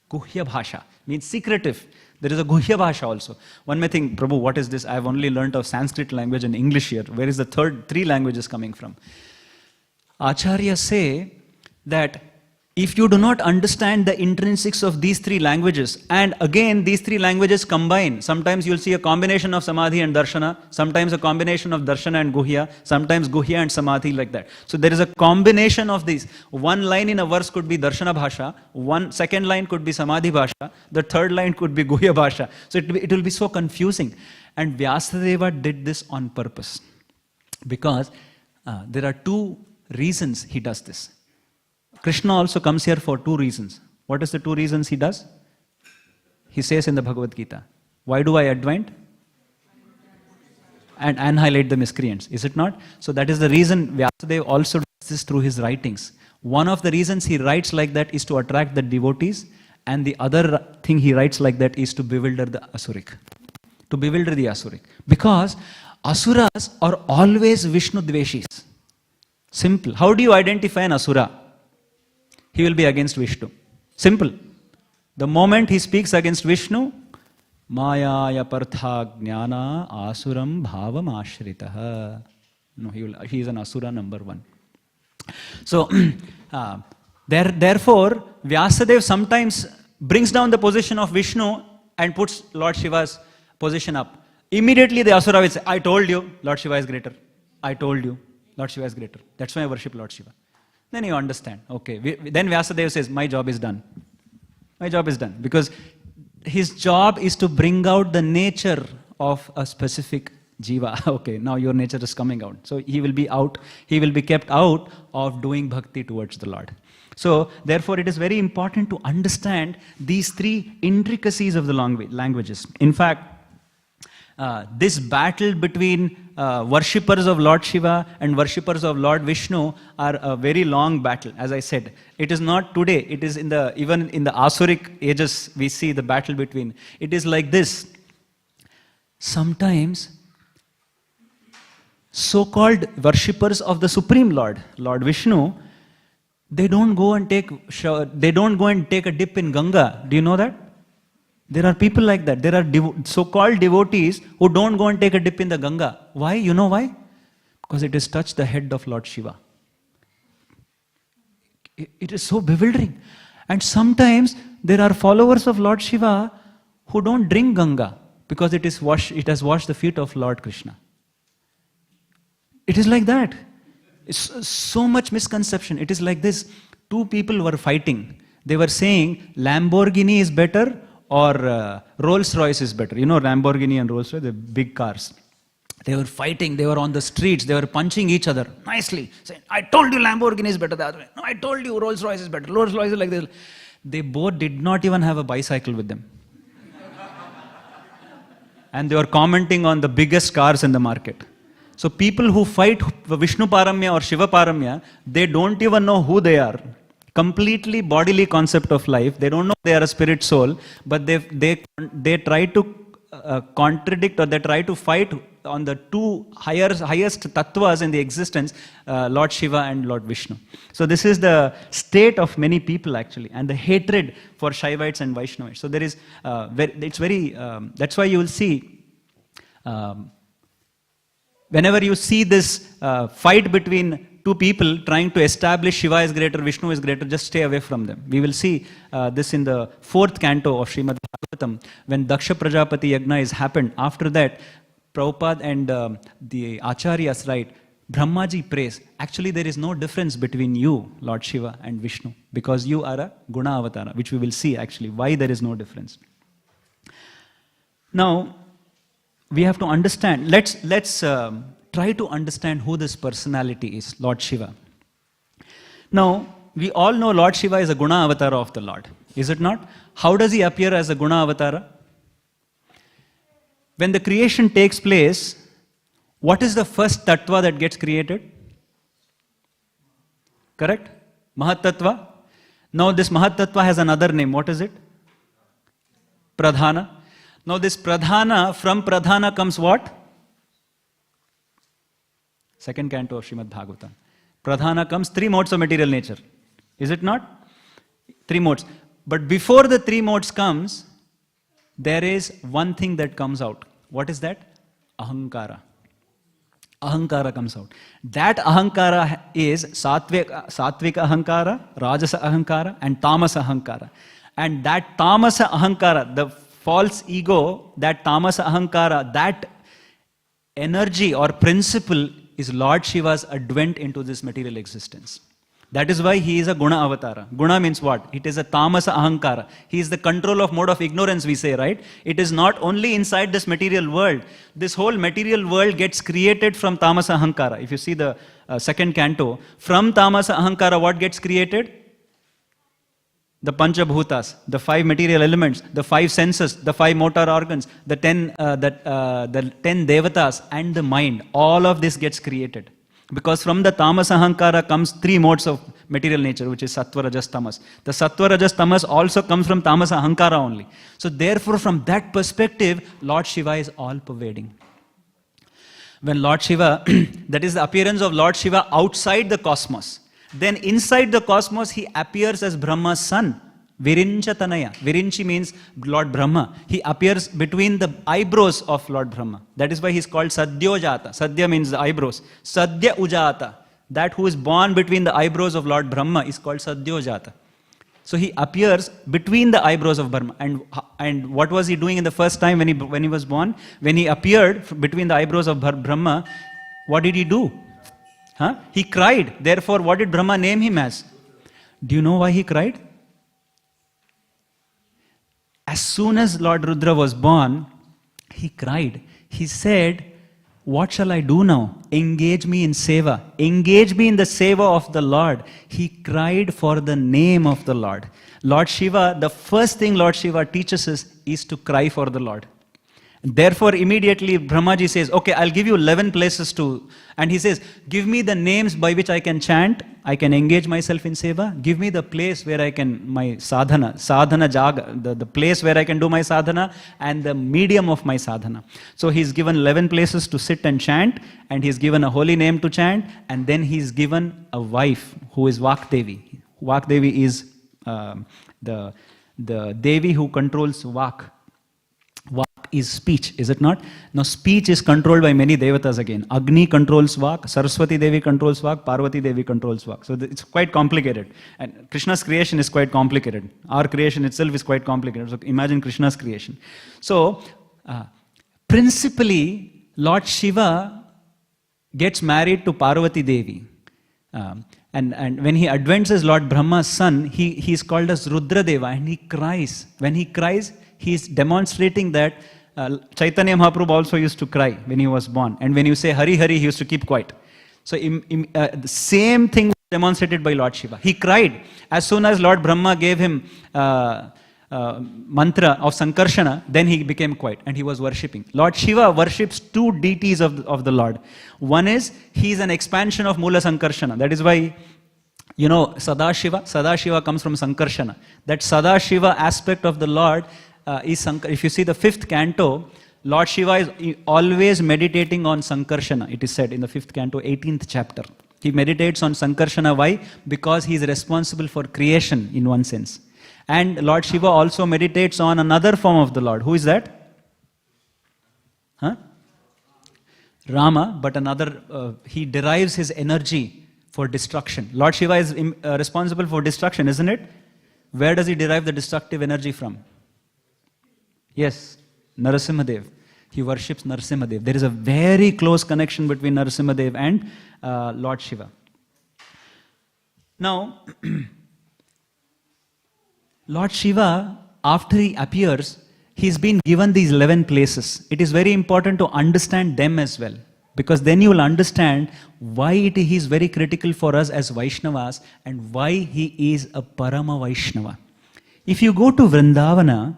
Guhya Bhasha. Means secretive. There is a Guhya Bhasha also. One may think, Prabhu, what is this? I have only learnt of Sanskrit language and English here. Where is the 3 languages coming from? Acharyas say that if you do not understand the intrinsics of these 3 languages, and again these 3 languages combine, sometimes you'll see a combination of Samadhi and Darshana, sometimes a combination of Darshana and Guhya, sometimes Guhya and Samadhi, like that. So there is a combination of these. One line in a verse could be Darshana Bhasha, second line could be Samadhi Bhasha, the third line could be Guhya Bhasha. So it will be so confusing. And Vyasadeva did this on purpose. Because there are 2 reasons he does this. Krishna also comes here for 2 reasons. What is the 2 reasons he does? He says in the Bhagavad Gita, why do I advent? And annihilate the miscreants. Is it not? So that is the reason Vyasadeva also does this through his writings. One of the reasons he writes like that is to attract the devotees, and the other thing he writes like that is to bewilder the Asuric. To bewilder the Asuric. Because Asuras are always Vishnu Dveshis. Simple. How do you identify an Asura? He will be against Vishnu. Simple. The moment he speaks against Vishnu, Maya Partha Jnana Asuram Bhavam Ashritaha. No, he is an Asura number 1. So, therefore, Vyasadeva sometimes brings down the position of Vishnu and puts Lord Shiva's position up. Immediately the Asura will say, I told you, Lord Shiva is greater. I told you, Lord Shiva is greater. That's why I worship Lord Shiva. Then you understand. Okay. Then Vyasadeva says, my job is done. My job is done. Because his job is to bring out the nature of a specific Jiva. Okay, now your nature is coming out. So he will be out, he will be kept out of doing bhakti towards the Lord. So therefore it is very important to understand these three intricacies of the languages. In fact, this battle between worshippers of Lord Shiva and worshippers of Lord Vishnu are a very long battle. As I said, it is not today. It is even in the Asuric ages we see the battle between. It is like this. Sometimes so-called worshippers of the Supreme Lord, Lord Vishnu, they don't go and take a dip in Ganga. Do you know that? There are people like that. There are so-called devotees who don't go and take a dip in the Ganga. Why? You know why? Because it has touched the head of Lord Shiva. It is so bewildering. And sometimes there are followers of Lord Shiva who don't drink Ganga because it has washed the feet of Lord Krishna. It is like that. It's so much misconception. It is like this. Two people were fighting. They were saying Lamborghini is better or Rolls-Royce is better. You know Lamborghini and Rolls-Royce, the big cars. They were fighting, they were on the streets, they were punching each other nicely, saying, I told you Lamborghini is better the other way. No, I told you Rolls-Royce is better. Rolls-Royce is like this. They both did not even have a bicycle with them. And they were commenting on the biggest cars in the market. So people who fight Vishnu Paramya or Shiva Paramya, they don't even know who they are. Completely bodily concept of life. They don't know they are a spirit soul, but they try to contradict, or they try to fight on the two highest tattvas in the existence, Lord Shiva and Lord Vishnu. So this is the state of many people actually, and the hatred for Shaivites and Vaishnavites. So there is, that's why you will see, whenever you see this fight between two people trying to establish Shiva is greater, Vishnu is greater, just stay away from them. We will see this in the 4th canto of Śrīmad Bhāgavatam, when Daksha Prajapati Yagna is happened. After that, Prabhupada and the Acharyas write, Brahmaji prays, actually there is no difference between you, Lord Shiva, and Vishnu, because you are a Guna Avatara, which we will see actually, why there is no difference. Now, we have to understand, let's try to understand who this personality is, Lord Shiva. Now, we all know Lord Shiva is a Guna Avatara of the Lord, is it not? How does he appear as a Guna Avatara? When the creation takes place, what is the first tattva that gets created? Correct? Mahat Tattva. Now this Mahat Tattva has another name. What is it? Pradhana. Now this Pradhana, from Pradhana comes what? 2nd canto of Śrīmad Bhāgavatam. Pradhana comes 3 modes of material nature. Is it not? 3 modes. But before the 3 modes comes, there is one thing that comes out. What is that? Ahankara. Ahankara comes out. That Ahankara is Satvika Ahankara, Rajasa Ahankara, and Tamasa Ahankara. And that Tamasa Ahankara, the false ego, that Tamasa Ahankara, that energy or principle is Lord Shiva's advent into this material existence. That is why he is a Guna Avatara. Guna means what? It is a Tamasa Ahankara. He is the control of mode of ignorance, we say, right? It is not only inside this material world. This whole material world gets created from Tamasa Ahankara. If you see the 2nd canto, from Tamasa Ahankara, what gets created? The Panchabhutas, the 5 material elements, the 5 senses, the 5 motor organs, the 10 devatas, and the mind. All of this gets created. Because from the Tamas Ahankara comes 3 modes of material nature, which is Sattva, Rajas, Tamas. The Sattva, Rajas, Tamas also comes from Tamas Ahankara only. So therefore, from that perspective, Lord Shiva is all-pervading. When Lord Shiva, that is the appearance of Lord Shiva outside the cosmos. Then inside the cosmos, he appears as Brahma's son, Virincha Tanaya. Virinchi means Lord Brahma. He appears between the eyebrows of Lord Brahma. That is why he is called Sadyojata. Sadhya means the eyebrows. Sadhya Ujata. That who is born between the eyebrows of Lord Brahma is called Sadyojata. So he appears between the eyebrows of Brahma. And what was he doing in the first time when he was born? When he appeared between the eyebrows of Brahma, what did he do? He cried. Therefore, what did Brahma name him as? Do you know why he cried? As soon as Lord Rudra was born, he cried. He said, what shall I do now? Engage me in seva. Engage me in the seva of the Lord. He cried for the name of the Lord. Lord Shiva, the first thing Lord Shiva teaches us is to cry for the Lord. Therefore, immediately Brahmaji says, okay, I'll give you 11 places to, and he says, give me the names by which I can chant, I can engage myself in seva. Give me the place where I can, my sadhana jaga, the place where I can do my sadhana, and the medium of my sadhana. So he's given 11 places to sit and chant, and he's given a holy name to chant, and then he's given a wife who is Vakdevi. Vakdevi is the Devi who controls Vak. Vak is speech, is it not? Now speech is controlled by many devatas again. Agni controls Vak, Saraswati Devi controls Vak, Parvati Devi controls Vak. So it's quite complicated. And Krishna's creation is quite complicated. Our creation itself is quite complicated. So imagine Krishna's creation. So principally, Lord Shiva gets married to Parvati Devi. And when he advances Lord Brahma's son, he is called as Rudradeva, and he cries. When he cries, he is demonstrating that Chaitanya Mahaprabhu also used to cry when he was born. And when you say Hari Hari, he used to keep quiet. So the same thing was demonstrated by Lord Shiva. He cried. As soon as Lord Brahma gave him mantra of Sankarshana, then he became quiet and he was worshipping. Lord Shiva worships two deities of the Lord. One is, he is an expansion of Mula Sankarshana. That is why, you know, Sadashiva comes from Sankarshana. That Sadashiva aspect of the Lord is, if you see the 5th canto, Lord Shiva is always meditating on Sankarshana. It is said in the 5th canto, 18th chapter. He meditates on Sankarshana. Why? Because he is responsible for creation in one sense. And Lord Shiva also meditates on another form of the Lord. Who is that? Huh? Rama, but another, he derives his energy for destruction. Lord Shiva is responsible for destruction, isn't it? Where does he derive the destructive energy from? Yes, Narasimhadev. He worships Narasimhadev. There is a very close connection between Narasimhadev and Lord Shiva. Now, Lord Shiva, after he appears, he's been given these 11 places. It is very important to understand them as well, because then you will understand why he is very critical for us as Vaishnavas and why he is a Parama Vaishnava. If you go to Vrindavana,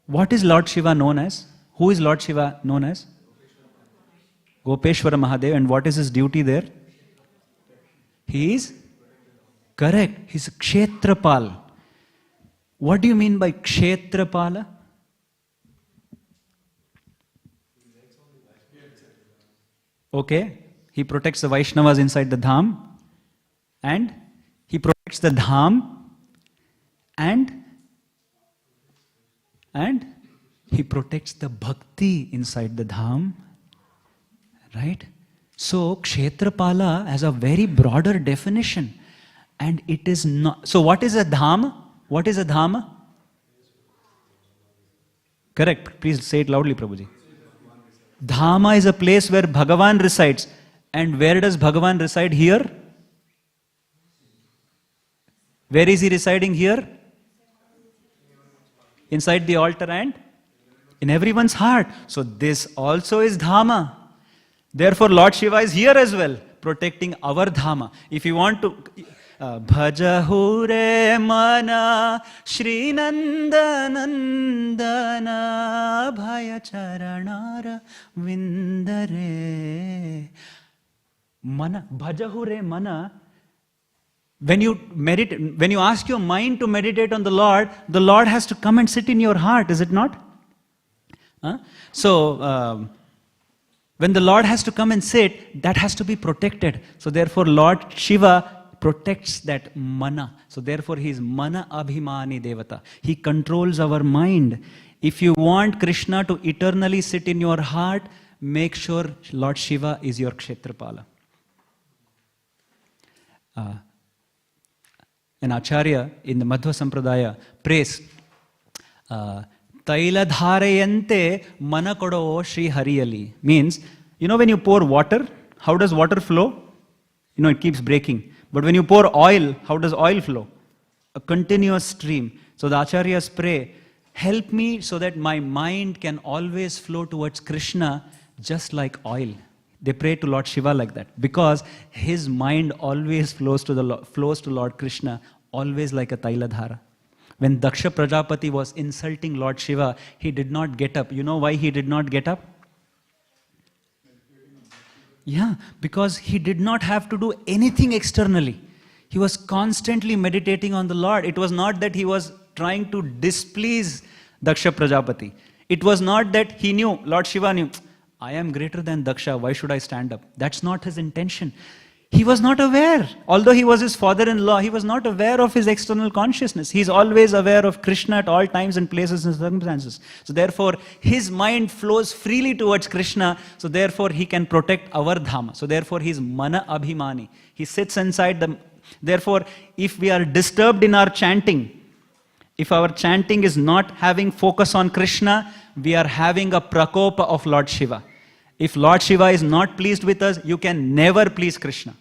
what is Lord Shiva known as? Who is Lord Shiva known as? Gopeshwara Mahadev. And what is his duty there? He is correct. He is Kshetrapal. What do you mean by Kshetrapala? Okay, he protects the Vaishnavas inside the Dham, and he protects the Dham, and he protects the Bhakti inside the Dham, right? So Kshetrapala has a very broader definition, and it is not. So what is a Dham? What is a Dhama? Correct. Please say it loudly, Prabhuji. Dhama is a place where Bhagavan resides. And where does Bhagavan reside here? Where is he residing here? Inside the altar and in everyone's heart. So this also is Dhama. Therefore Lord Shiva is here as well, protecting our Dhama. If you want to... Bhajahu re mana Shri Nandanandana Bhaya Charanara Vindare. Mana, Bhajahu re mana. When you meditate, when you ask your mind to meditate on the Lord has to come and sit in your heart, is it not? So, when the Lord has to come and sit, that has to be protected. So therefore Lord Shiva protects that mana. So therefore he is mana abhimani devata. He controls our mind. If you want Krishna to eternally sit in your heart, make sure Lord Shiva is your Kshetrapala. An Acharya in the Madhva Sampradaya prays, Taila dharayante manakodo Shri Hariyali. Means, you know when you pour water, how does water flow? You know, it keeps breaking. But when you pour oil, how does oil flow? A continuous stream. So the Acharyas pray, help me so that my mind can always flow towards Krishna just like oil. They pray to Lord Shiva like that because his mind always flows to Lord Krishna, always like a Tailadhara. When Daksha Prajapati was insulting Lord Shiva, he did not get up. You know why he did not get up? Yeah, because he did not have to do anything externally. He was constantly meditating on the Lord. It was not that he was trying to displease Daksha Prajapati. It was not that he knew, Lord Shiva knew, I am greater than Daksha, why should I stand up? That's not his intention. He was not aware. Although he was his father-in-law, he was not aware of his external consciousness. He's always aware of Krishna at all times and places and circumstances. So therefore, his mind flows freely towards Krishna. So therefore, he can protect our Dhama. So therefore, he's Mana Abhimani. He sits inside the... Therefore, if we are disturbed in our chanting, if our chanting is not having focus on Krishna, we are having a prakopa of Lord Shiva. If Lord Shiva is not pleased with us, you can never please Krishna.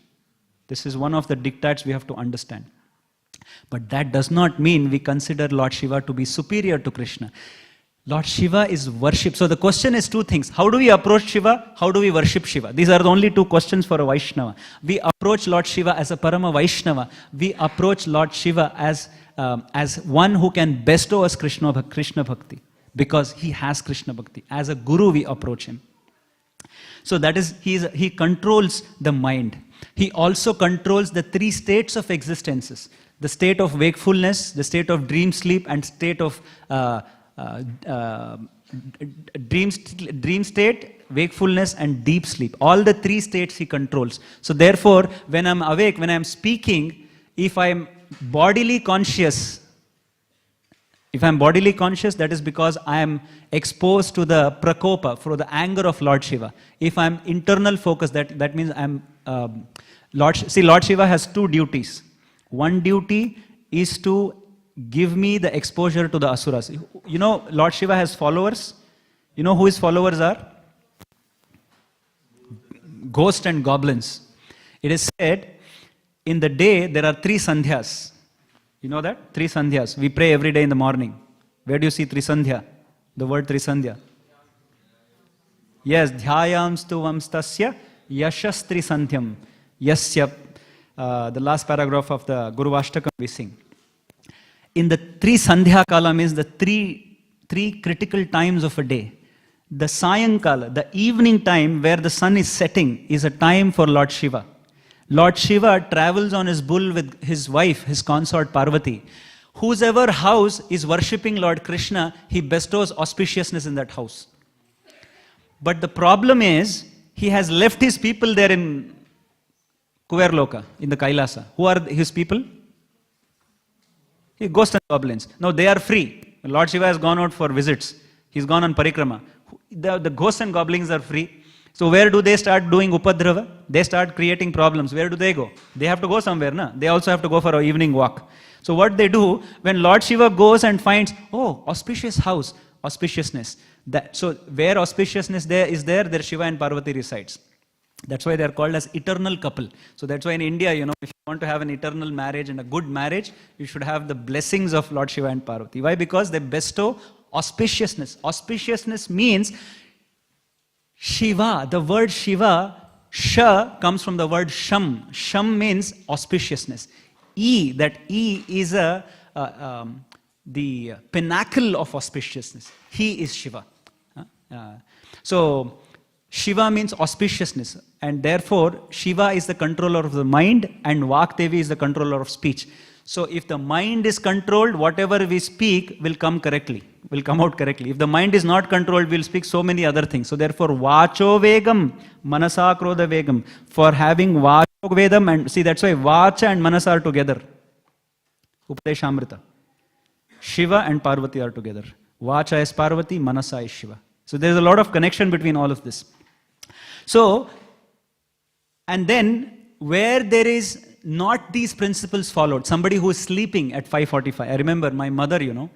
This is one of the diktats we have to understand. But that does not mean we consider Lord Shiva to be superior to Krishna. Lord Shiva is worshipped. So the question is two things. How do we approach Shiva? How do we worship Shiva? These are the only two questions for a Vaishnava. We approach Lord Shiva as a Parama Vaishnava. We approach Lord Shiva as one who can bestow us Krishna Bhakti. Because he has Krishna Bhakti. As a Guru we approach him. So that is, he controls the mind. He also controls the three states of existences. The state of wakefulness, the state of dream sleep, and state of dream state, wakefulness, and deep sleep. All the three states he controls. So therefore, when I'm awake, when I'm speaking, if I'm bodily conscious, that is because I am exposed to the prakopa, for the anger of Lord Shiva. If I'm internal focus, that means I'm... Lord Shiva has two duties. One duty is to give me the exposure to the asuras. You know, Lord Shiva has followers. You know who his followers are? Ghosts and goblins. It is said, in the day there are 3 sandhyas. You know that? 3 sandhyas. We pray every day in the morning. Where do you see Trisandhya? The word Trisandhya. Yes, dhyayamstu vamstasya yashas trisandhyam. Yasya. The last paragraph of the Guru Ashtakam we sing. In the 3 sandhya kala means the three critical times of a day. The sayankala, the evening time where the sun is setting, is a time for Lord Shiva. Lord Shiva travels on his bull with his wife, his consort Parvati. Whosever house is worshipping Lord Krishna, he bestows auspiciousness in that house. But the problem is, he has left his people there in Kuverloka, in the Kailasa. Who are his people? Ghosts and goblins. Now they are free. Lord Shiva has gone out for visits. He's gone on parikrama. The ghosts and goblins are free. So where do they start doing upadrava? They start creating problems. Where do they go? They have to go somewhere, na? They also have to go for an evening walk. So what they do, when Lord Shiva goes and finds, oh, auspicious house, auspiciousness. So where auspiciousness there Shiva and Parvati resides. That's why they are called as eternal couple. So that's why in India, you know, if you want to have an eternal marriage and a good marriage, you should have the blessings of Lord Shiva and Parvati. Why? Because they bestow auspiciousness. Auspiciousness means Shiva. The word Shiva, Sha, comes from the word Sham. Sham means auspiciousness. That E is the pinnacle of auspiciousness. He is Shiva. So Shiva means auspiciousness, and therefore Shiva is the controller of the mind and Vakdevi is the controller of speech. So if the mind is controlled, whatever we speak will come out correctly. If the mind is not controlled, we'll speak so many other things. So therefore, Vacho Vegam, Manasa Krodha Vegam. For having Vacho Vedam, and see, that's why Vacha and Manasa are together. Upadeshamrita. Shiva and Parvati are together. Vacha is Parvati, Manasa is Shiva. So there's a lot of connection between all of this. So, and then where there is not these principles followed, somebody who is sleeping at 5:45. I remember my mother, you know,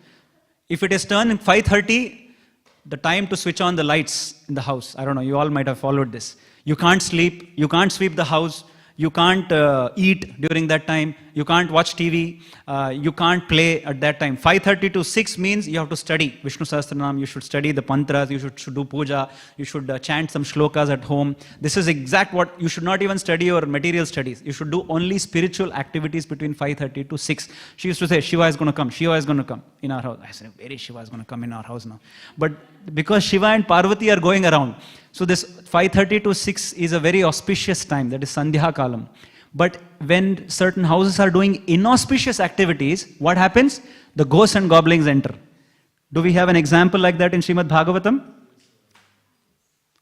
if it is turned 5:30, the time to switch on the lights in the house. I don't know, you all might have followed this. You can't sleep, you can't sweep the house, You can't eat during that time. You can't watch TV. You can't play at that time. 5:30 to 6 means you have to study Vishnu Sahasranam. You should study the mantras. You should do puja. You should chant some shlokas at home. This is exact what you should not even study your material studies. You should do only spiritual activities between 5:30 to 6. She used to say, Shiva is going to come. Shiva is going to come in our house. I said, where is Shiva is going to come in our house now? But because Shiva and Parvati are going around, so this 5:30 to 6 is a very auspicious time. That is Sandhya Kalam. But when certain houses are doing inauspicious activities, what happens? The ghosts and goblins enter. Do we have an example like that in Śrīmad Bhāgavatam?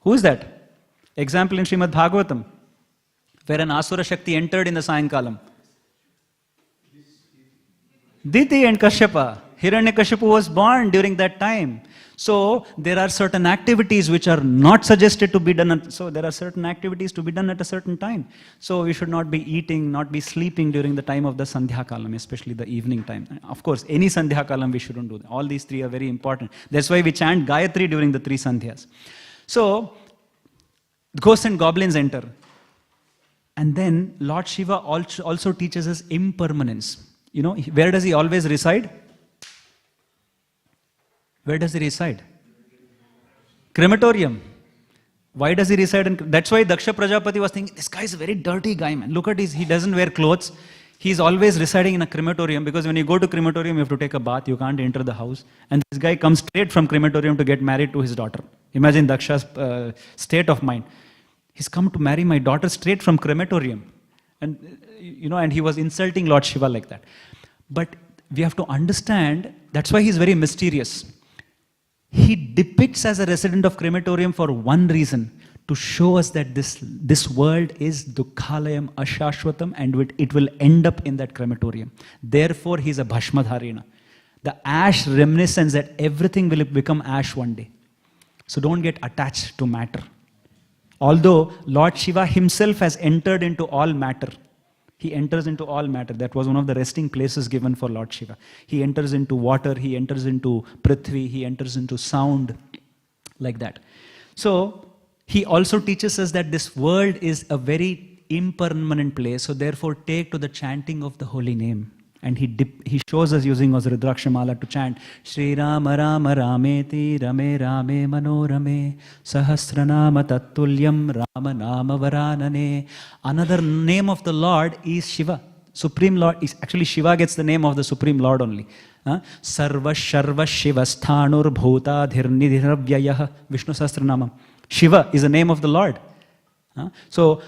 Who is that? Example in Śrīmad Bhāgavatam, where an Asura Shakti entered in the Sayankalam. Diti and Kashyapa. Hiranyakashipu was born during that time. So there are certain activities which are not suggested to be done. So there are certain activities to be done at a certain time. So we should not be eating, not be sleeping during the time of the Sandhya Kalam, especially the evening time. Of course, any Sandhya Kalam we shouldn't do. All these three are very important. That's why we chant Gayatri during the 3 Sandhyas. So ghosts and goblins enter. And then Lord Shiva also teaches us impermanence. You know, where does he always reside? Where does he reside? Crematorium. Why does he reside in? That's why Daksha Prajapati was thinking, this guy is a very dirty guy, man. Look at he doesn't wear clothes. He's always residing in a crematorium, because when you go to crematorium, you have to take a bath. You can't enter the house. And this guy comes straight from crematorium to get married to his daughter. Imagine Daksha's state of mind. He's come to marry my daughter straight from crematorium. And, you know, and he was insulting Lord Shiva like that. But we have to understand, that's why he's very mysterious. He depicts as a resident of crematorium for one reason, to show us that this world is dukkhalayam ashashvatam, and it will end up in that crematorium. Therefore, he's a bhashmadharina. The ash reminiscence that everything will become ash one day. So don't get attached to matter. Although Lord Shiva himself has entered into all matter. He enters into all matter. That was one of the resting places given for Lord Shiva. He enters into water, he enters into Prithvi, he enters into sound, like that. So, he also teaches us that this world is a very impermanent place, so therefore take to the chanting of the holy name. And he shows us using us Rudrakshamala to chant Shri Rama Rama Rameti Rame Rame Manorame Sahasranama Tattulyam Rama Nama Varanane. Another name of the Lord is Shiva. Supreme Lord is actually Shiva gets the name of the Supreme Lord only. Sarva Sharva Shiva Sthanur Bhuta Dhirnidhiravyayah Vishnu Sahasranamam. Shiva is the name of the Lord. So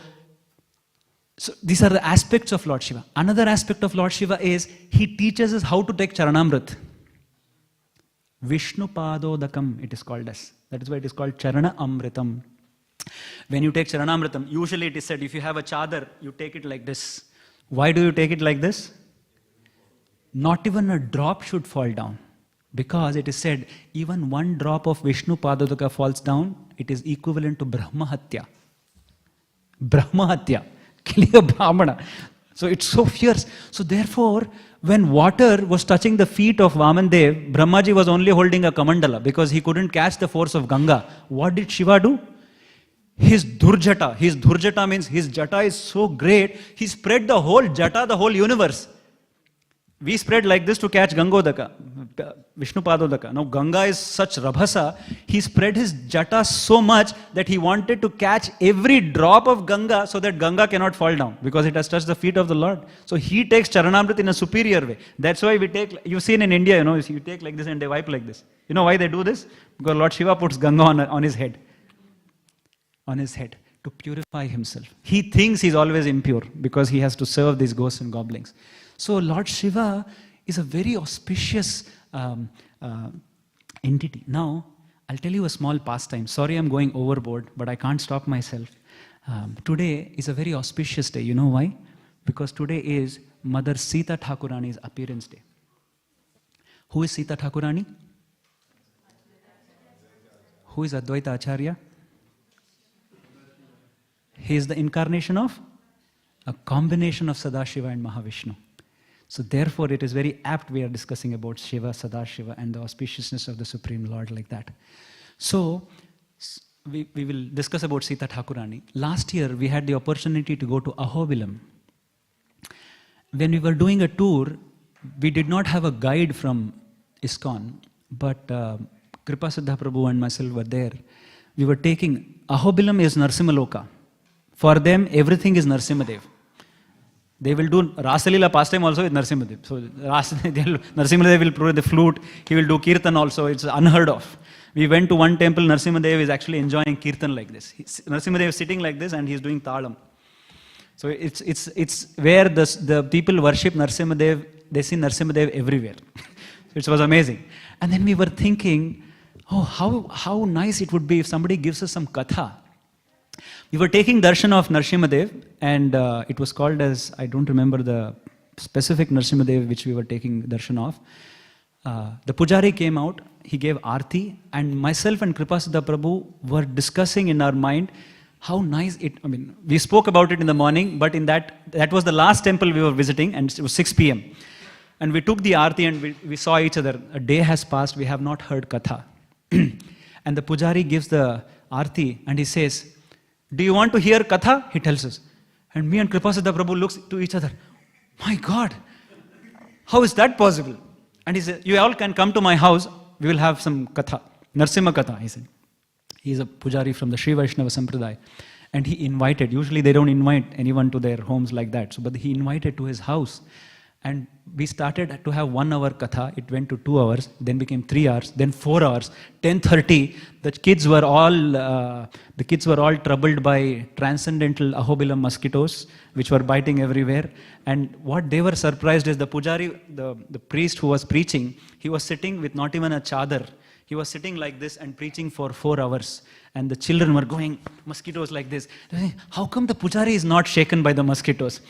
these are the aspects of Lord Shiva. Another aspect of Lord Shiva is he teaches us how to take Charanamrit. Vishnu Padodakam it is called as. That is why it is called Charana Amritam. When you take Charanamritam, usually it is said if you have a chadar, you take it like this. Why do you take it like this? Not even a drop should fall down. Because it is said, even one drop of Vishnu Padodaka falls down, it is equivalent to Brahmahatya. Brahmahatya. Killing a Brahmana. So it's so fierce. So therefore, when water was touching the feet of Vamandev, Brahmaji was only holding a kamandala because he couldn't catch the force of Ganga. What did Shiva do? His Durjata means his jata is so great, he spread the whole jata, the whole universe. We spread like this to catch Gangodaka, Vishnu Padodaka. Now Ganga is such Rabhasa, he spread his jata so much that he wanted to catch every drop of Ganga so that Ganga cannot fall down because it has touched the feet of the Lord. So he takes Charanamrit in a superior way. That's why we take, you've seen in India, you take like this and they wipe like this. You know why they do this? Because Lord Shiva puts Ganga on his head. On his head to purify himself. He thinks he's always impure because he has to serve these ghosts and goblins. So Lord Shiva is a very auspicious entity. Now, I'll tell you a small pastime. Sorry I'm going overboard, but I can't stop myself. Today is a very auspicious day. You know why? Because today is Mother Sita Thakurani's appearance day. Who is Sita Thakurani? Who is Advaita Acharya? He is the incarnation of a combination of Sadashiva and Mahavishnu. So therefore it is very apt we are discussing about Shiva, Sadashiva and the auspiciousness of the Supreme Lord like that. So we will discuss about Sita Thakurani. Last year, we had the opportunity to go to Ahobilam. When we were doing a tour, we did not have a guide from ISKCON, but Kripasiddha Prabhu and myself were there. We were taking, Ahobilam is Narsimaloka. For them, everything is Narsimadev. They will do Rasalila pastime also with Narsimadev. So Narsimadev will play the flute, he will do Kirtan also, it's unheard of. We went to one temple, Narsimadev is actually enjoying Kirtan like this. Narsimadev is sitting like this and he is doing Talam. So it's where the people worship Narsimadev, they see Narsimadev everywhere. It was amazing. And then we were thinking, oh, how nice it would be if somebody gives us some katha. We were taking darshan of Narsimadev, and it was called as, I don't remember the specific Narsimadev which we were taking darshan of. The pujari came out, he gave arti, and myself and Kripasiddha Prabhu were discussing in our mind how nice it, we spoke about it in the morning, but in that was the last temple we were visiting, and it was 6 p.m. And we took the arti and we saw each other. A day has passed, we have not heard katha. And the pujari gives the arti and he says, do you want to hear katha? He tells us. And me and Kripasiddha Prabhu looks to each other. My God, how is that possible? And he said, you all can come to my house, we will have some katha. Narsimha katha, he said. He is a pujari from the Sri Vaishnava Sampradaya. And he invited, usually they don't invite anyone to their homes like that. So, but he invited to his house. And we started to have 1 hour katha. It went to 2 hours, then became 3 hours, then 4 hours, 10:30. The kids were all troubled by transcendental Ahobilam mosquitoes, which were biting everywhere. And what they were surprised is the pujari, the priest who was preaching, he was sitting with not even a chadar. He was sitting like this and preaching for 4 hours. And the children were going, mosquitoes like this. How come the pujari is not shaken by the mosquitoes?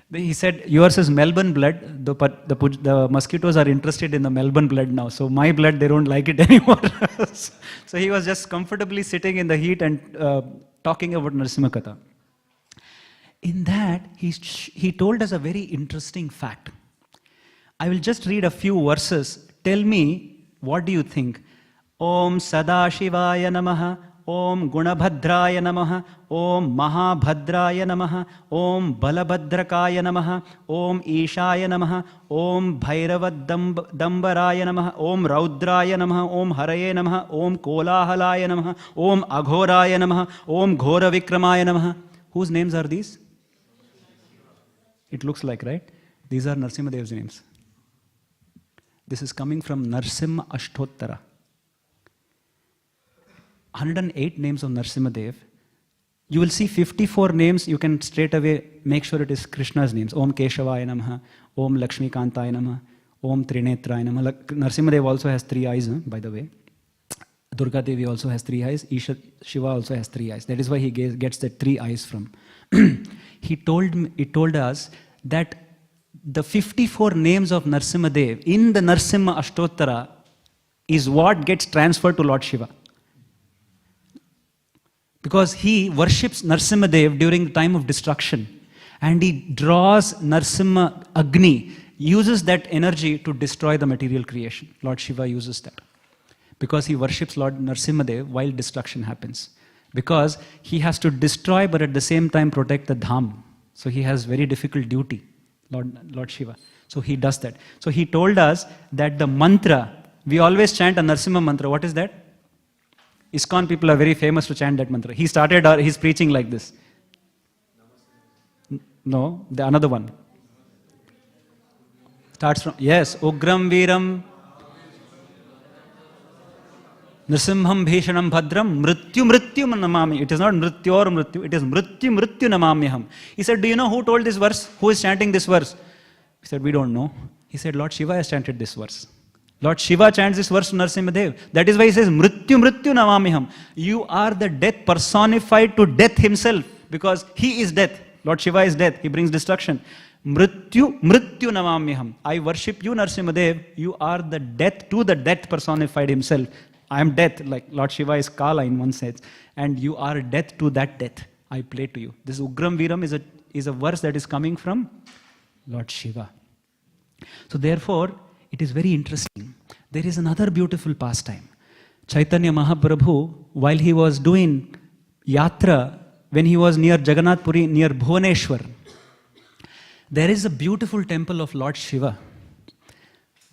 He said, yours is Melbourne blood, the mosquitoes are interested in the Melbourne blood now, so my blood, they don't like it anymore. So he was just comfortably sitting in the heat and talking about Narasimha Katha. In that, he told us a very interesting fact. I will just read a few verses. Tell me, what do you think? Om Sadashivaya Namaha. Om Gunabhadraya Namaha, Om Mahabhadraya Namaha, Om Balabhadrakaya Namaha, Om Ishaya Namaha, Om Bhairavadambaraya Namaha, Om Raudraya Namaha, Om Hare Namaha, Om Kolahalaya Namaha, Om Aghoraya Namaha, Om Ghora Vikramaya Namaha. Whose names are these? It looks like, right? These are Narsimhadev's names. This is coming from Narsimha Ashtottara. 108 names of Narsimadev. You will see 54 names, you can straight away make sure it is Krishna's names. Om Keshavaya Namaha, Om Lakshmi Kantaya Namaha, Om Trinetraya Namaha. Narsimadev also has 3 eyes, by the way. Durga Devi also has 3 eyes. Shiva also has 3 eyes. That is why he gets the 3 eyes from. He told us that the 54 names of Narsimadev in the Narsimha Ashtottara is what gets transferred to Lord Shiva. Because he worships Narsimadev during the time of destruction. And he draws Narsimha Agni, uses that energy to destroy the material creation. Lord Shiva uses that. Because he worships Lord Narsimadev while destruction happens. Because he has to destroy but at the same time protect the Dham. So he has very difficult duty, Lord Shiva. So he does that. So he told us that the mantra, we always chant a Narsimha mantra. What is that? ISKCON people are very famous to chant that mantra. He started his preaching like this. No, another one. Starts from, yes, Ugram Viram Nrisimham Bhishanam Bhadram Mrityu Namami. It is not Mrityu or Mrityu, it is Mrityu Namamyaham. He said, do you know who told this verse? Who is chanting this verse? He said, we don't know. He said, Lord Shiva has chanted this verse. Lord Shiva chants this verse to Narasimhadev. That is why he says, Mrityu Namamiham. You are the death personified to death himself, because he is death. Lord Shiva is death. He brings destruction. Mrityu Namamiham. I worship you, Narasimhadev. You are the death to the death personified himself. I am death, like Lord Shiva is Kala in one sense. And you are death to that death. I play to you. This Ugram Viram is a verse that is coming from Lord Shiva. So therefore, it is very interesting. There is another beautiful pastime. Chaitanya Mahaprabhu, while he was doing yatra, when he was near Jagannath Puri, near Bhuvaneshwar, there is a beautiful temple of Lord Shiva.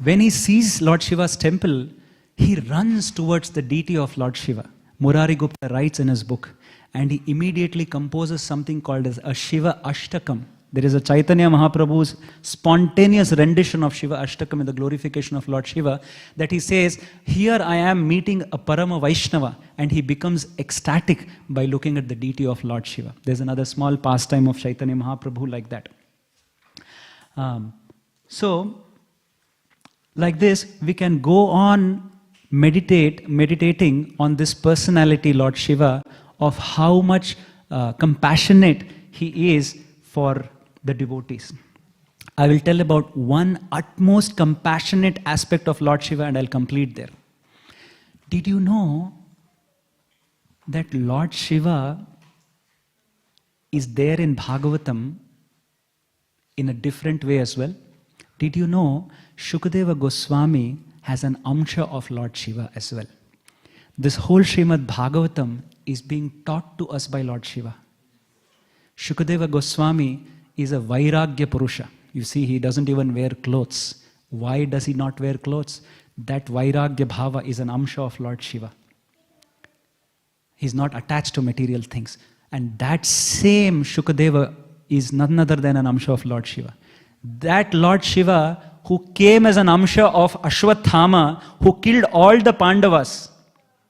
When he sees Lord Shiva's temple, he runs towards the deity of Lord Shiva. Murari Gupta writes in his book, and he immediately composes something called as a Shiva Ashtakam. There is a Chaitanya Mahaprabhu's spontaneous rendition of Shiva Ashtakam in the glorification of Lord Shiva, that he says, here I am meeting a Parama Vaishnava, and he becomes ecstatic by looking at the deity of Lord Shiva. There's another small pastime of Chaitanya Mahaprabhu like that. So, like this, we can go on meditating on this personality, Lord Shiva, of how much compassionate he is for the devotees. I will tell about one utmost compassionate aspect of Lord Shiva, and I'll complete there. Did you know that Lord Shiva is there in Bhagavatam in a different way as well? Did you know Shukadeva Goswami has an amsha of Lord Shiva as well? This whole Śrīmad Bhāgavatam is being taught to us by Lord Shiva. Shukadeva Goswami is a Vairagya Purusha. You see, he doesn't even wear clothes. Why does he not wear clothes? That Vairagya Bhava is an amsha of Lord Shiva. He's not attached to material things. And that same Shukadeva is none other than an amsha of Lord Shiva. That Lord Shiva who came as an amsha of Ashwathama, who killed all the Pandavas.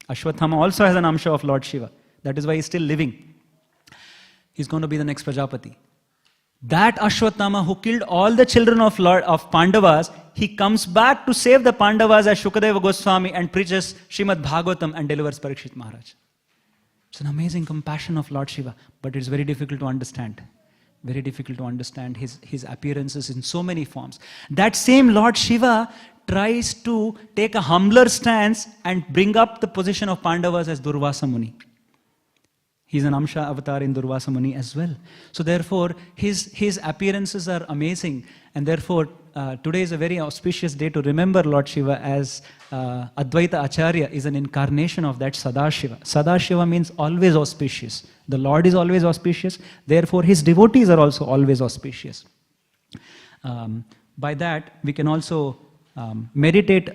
Ashwathama also has an amsha of Lord Shiva. That is why he's still living. He's going to be the next Prajapati. That Ashwathama who killed all the children of Pandavas, he comes back to save the Pandavas as Shukadeva Goswami and preaches Śrīmad Bhāgavatam and delivers Parikshit Maharaj. It's an amazing compassion of Lord Shiva, but it's very difficult to understand. Very difficult to understand his appearances in so many forms. That same Lord Shiva tries to take a humbler stance and bring up the position of Pandavas as Durvasa Muni. He's an Amsha avatar in Durvasa Muni as well. So therefore, his appearances are amazing. And therefore, today is a very auspicious day to remember Lord Shiva as Advaita Acharya is an incarnation of that Sadashiva. Sadashiva means always auspicious. The Lord is always auspicious. Therefore, his devotees are also always auspicious. By that, we can also meditate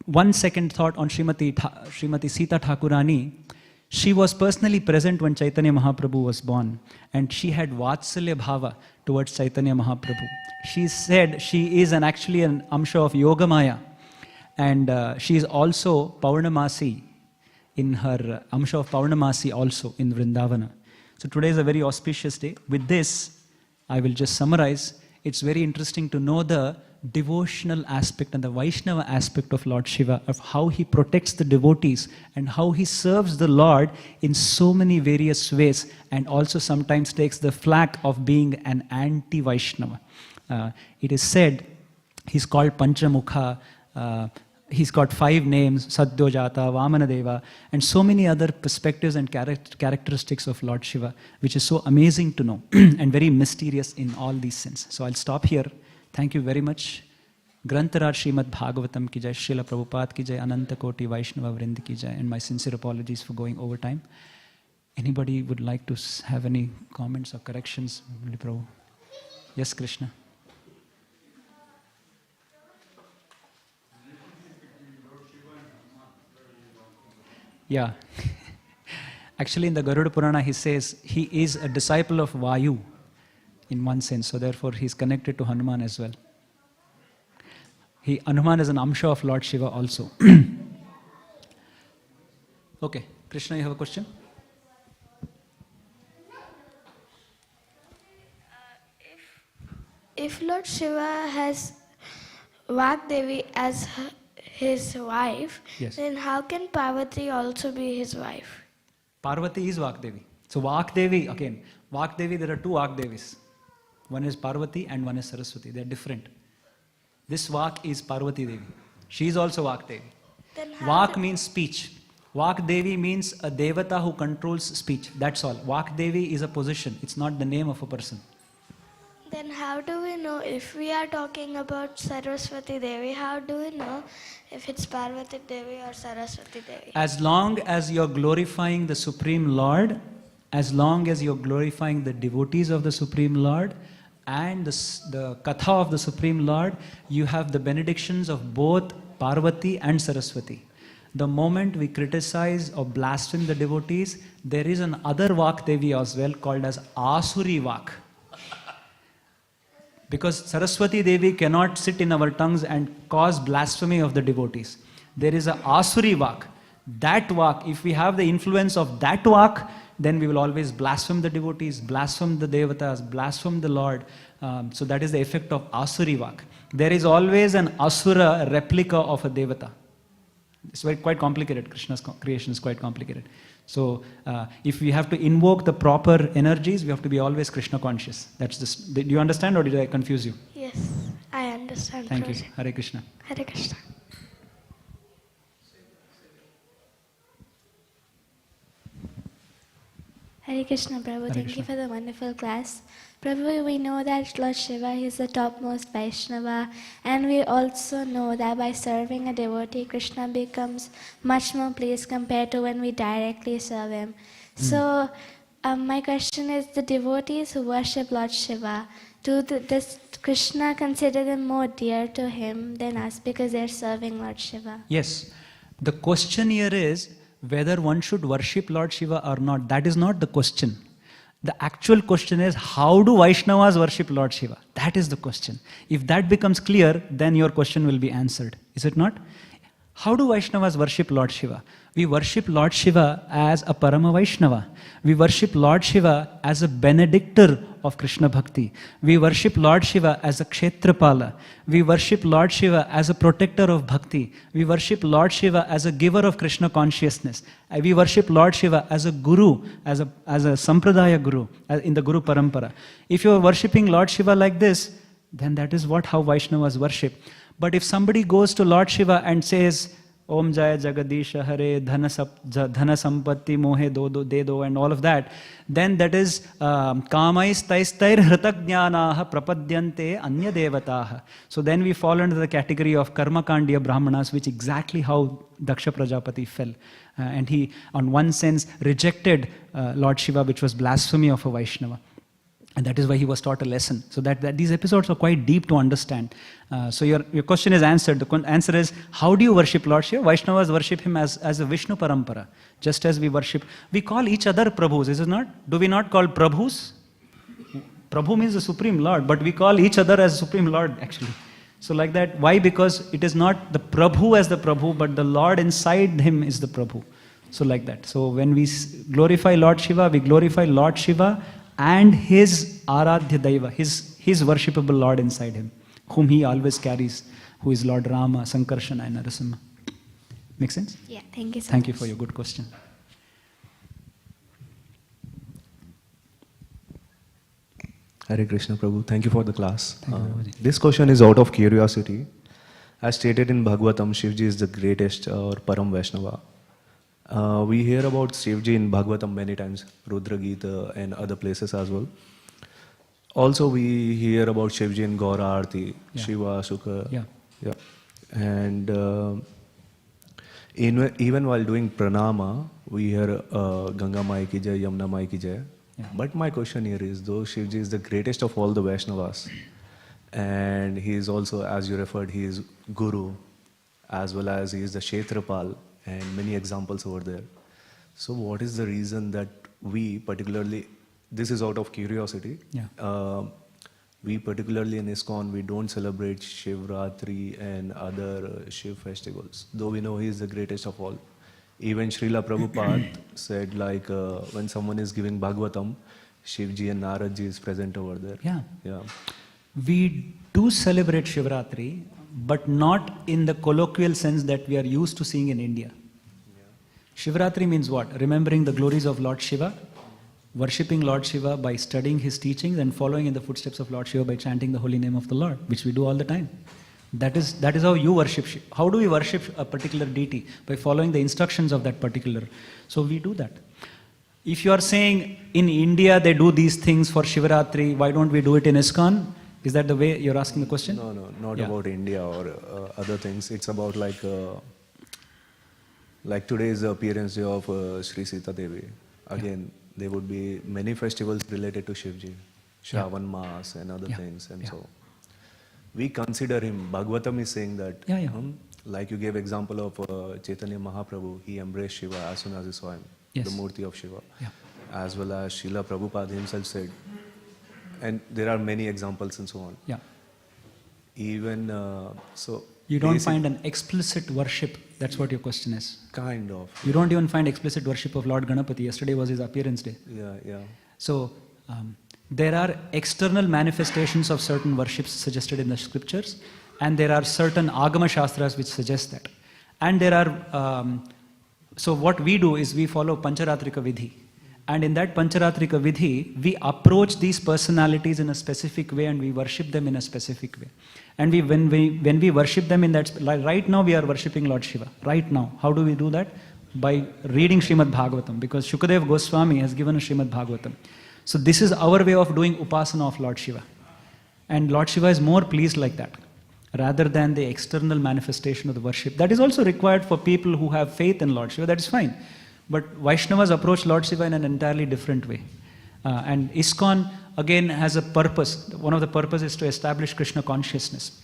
1 second thought on Srimati Sita Thakurani. She was personally present when Chaitanya Mahaprabhu was born, and she had Vatsalya Bhava towards Chaitanya Mahaprabhu. She said she is actually an amsha of Yogamaya, and she is also Paurnamasi in her amsha of Paurnamasi also in Vrindavana. So today is a very auspicious day. With this, I will just summarize. It's very interesting to know the devotional aspect and the Vaishnava aspect of Lord Shiva, of how he protects the devotees and how he serves the Lord in so many various ways, and also sometimes takes the flack of being an anti-Vaishnava. It is said he's called Panchamukha, he's got 5 names, Sadyojata, Vamanadeva, and so many other perspectives and characteristics of Lord Shiva, which is so amazing to know and very mysterious in all these senses. So I'll stop here. Thank you very much. Grantaraj Śrīmad Bhāgavatam ki jai, Srila Prabhupada ki jai, Ananta Koti Vaishnava Vrind ki jai, and my sincere apologies for going over time. Anybody would like to have any comments or corrections? Yes, Krishna. Yeah. Actually, in the Garuda Purana, he says he is a disciple of Vayu in one sense. So therefore, he is connected to Hanuman as well. Hanuman is an amsha of Lord Shiva also. Okay. Krishna, you have a question? If Lord Shiva has Vagdevi as his wife, yes, then how can Parvati also be his wife? Parvati is Vagdevi. So Vagdevi, again, Vagdevi, there are 2 Vagdevis. One is Parvati and one is Saraswati. They are different. This Vak is Parvati Devi. She is also Vagdevi. Vak means speech. Vagdevi means a devata who controls speech. That's all. Vagdevi is a position. It's not the name of a person. Then how do we know if we are talking about Saraswati Devi? How do we know if it's Parvati Devi or Saraswati Devi? As long as you're glorifying the Supreme Lord, as long as you're glorifying the devotees of the Supreme Lord and the Katha of the Supreme Lord, you have the benedictions of both Parvati and Saraswati. The moment we criticize or blaspheme the devotees, there is another Vak Devi as well called as Asuri Vak. Because Saraswati Devi cannot sit in our tongues and cause blasphemy of the devotees. There is a Asuri Vak. That Vak, if we have the influence of that Vak, then we will always blaspheme the devotees, blaspheme the Devatas, blaspheme the Lord. So that is the effect of Asuri Vak. There is always an Asura replica of a Devata. It's quite complicated. Krishna's creation is quite complicated. So if we have to invoke the proper energies, we have to be always Krishna conscious. That's this. Do you understand or did I confuse you? Yes, I understand. Thank you. Prabhuji. Hare Krishna. Hare Krishna. Hare Krishna, Prabhu. Hare Thank Krishna. you for the wonderful class. Prabhu, we know that Lord Shiva is the topmost Vaishnava, and we also know that by serving a devotee, Krishna becomes much more pleased compared to when we directly serve him. So, my question is, the devotees who worship Lord Shiva, does Krishna consider them more dear to him than us because they're serving Lord Shiva? Yes. The question here is whether one should worship Lord Shiva or not. That is not the question. The actual question is, how do Vaishnavas worship Lord Shiva? That is the question. If that becomes clear, then your question will be answered. Is it not? How do Vaishnavas worship Lord Shiva? We worship Lord Shiva as a Parama Vaishnava. We worship Lord Shiva as a benedictor of Krishna Bhakti. We worship Lord Shiva as a Kshetrapala. We worship Lord Shiva as a protector of Bhakti. We worship Lord Shiva as a giver of Krishna consciousness. We worship Lord Shiva as a Guru, as a Sampradaya Guru, in the Guru Parampara. If you are worshipping Lord Shiva like this, then that is how Vaishnavas worship. But if somebody goes to Lord Shiva and says, Om Jaya Jagadisha Hare Dhana Sampatti Mohe Do and all of that, then that is Kamais Taistair Hritagnyanaha Prapadyante Anya Devataha. So then we fall under the category of Karmakandiya Brahmanas, which exactly how Daksha Prajapati fell. And he, on one sense, rejected Lord Shiva, which was blasphemy of a Vaishnava. And that is why he was taught a lesson. So that these episodes are quite deep to understand. So your question is answered. The answer is, how do you worship Lord Shiva? Vaishnavas worship him as a Vishnu Parampara. Just as we call each other Prabhus, is it not? Do we not call Prabhus? Prabhu means the Supreme Lord, but we call each other as Supreme Lord actually. So like that, why? Because it is not the Prabhu as the Prabhu, but the Lord inside him is the Prabhu. So like that. So when we glorify Lord Shiva, we glorify Lord Shiva and his Aradhya Daiva, his worshipable Lord inside him, whom he always carries, who is Lord Rama, Sankarsana and Narasimha. Make sense? Yeah, thank you so much. Thank you for your good question. Hare Krishna Prabhu, thank you for the class. Thank you, Prabhuji. This question is out of curiosity. As stated in Bhagavatam, Shivji is the greatest or Param Vaishnava. We hear about Shivji in Bhagavatam many times, Rudra Gita and other places as well. Also, we hear about Shivji in Gaura Aarti, Shiva, Sukha. Yeah. And even while doing pranama, we hear Ganga Mai Ki Jai, Yamuna Mai Ki Jai. Yeah. But my question here is, though Shivji is the greatest of all the Vaishnavas, and he is also, as you referred, he is Guru, as well as he is the Kshetrapal, and many examples over there. So what is the reason that we particularly, this is out of curiosity, we particularly in ISKCON, we don't celebrate Shivratri and other Shiv festivals, though we know he is the greatest of all. Even Srila Prabhupada said, like, when someone is giving Bhagavatam, Shivji and Naradji is present over there. Yeah. We do celebrate Shivratri, but not in the colloquial sense that we are used to seeing in India. Shivratri means what? Remembering the glories of Lord Shiva, worshipping Lord Shiva by studying his teachings and following in the footsteps of Lord Shiva by chanting the holy name of the Lord, which we do all the time. That is how you worship Shiva. How do we worship a particular deity? By following the instructions of that particular. So we do that. If you are saying in India they do these things for Shivaratri, why don't we do it in ISKCON? Is that the way you're asking the question? No, not about India or other things. It's about like today's appearance day of Sri Sita Devi. Again, there would be many festivals related to Shivji, Shravan Maas and other things, and so we consider him. Bhagavatam is saying that, like you gave example of Chaitanya Mahaprabhu, he embraced Shiva as soon as he saw him, the Murti of Shiva, as well as Srila Prabhupada himself said, and there are many examples and so on. Yeah. Even so. You don't find an explicit worship. That's what your question is. Kind of. You don't even find explicit worship of Lord Ganapati. Yesterday was his appearance day. Yeah. So there are external manifestations of certain worships suggested in the scriptures, and there are certain Agama Shastras which suggest that. And there are, so what we do is we follow Pancharatrika Vidhi. And in that Pancharatrika Vidhi, we approach these personalities in a specific way and we worship them in a specific way. And when we worship them in that, like right now we are worshipping Lord Shiva. Right now. How do we do that? By reading Śrīmad Bhāgavatam. Because Shukadev Goswami has given us Śrīmad Bhāgavatam. So this is our way of doing Upasana of Lord Shiva. And Lord Shiva is more pleased like that, rather than the external manifestation of the worship. That is also required for people who have faith in Lord Shiva. That is fine. But Vaishnavas approach Lord Shiva in an entirely different way. And ISKCON again has a purpose. One of the purposes is to establish Krishna consciousness.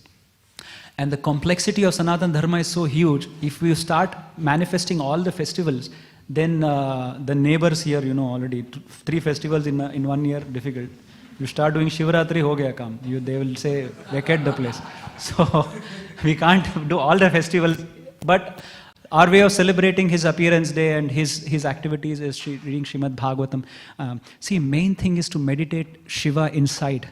And the complexity of Sanatana Dharma is so huge. If we start manifesting all the festivals, then the neighbors here, already 3 festivals in 1 year, difficult. You start doing Shivaratri, ho gaya kaam. They will say, vacate the place. So we can't do all the festivals. But our way of celebrating his appearance day and his activities is reading Śrīmad Bhāgavatam. See, main thing is to meditate Shiva inside.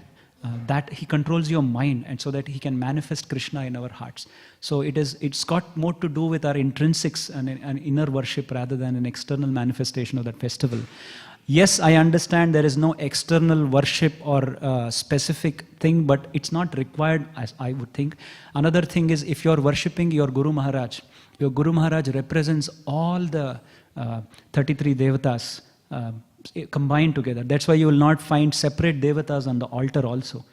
That he controls your mind, and so that he can manifest Krishna in our hearts. So it's got more to do with our intrinsics and an inner worship rather than an external manifestation of that festival. Yes, I understand there is no external worship or specific thing, but it's not required, as I would think. Another thing is, if you're worshipping your Guru Maharaj represents all the 33 devatas combined together. That's why you will not find separate devatas on the altar also.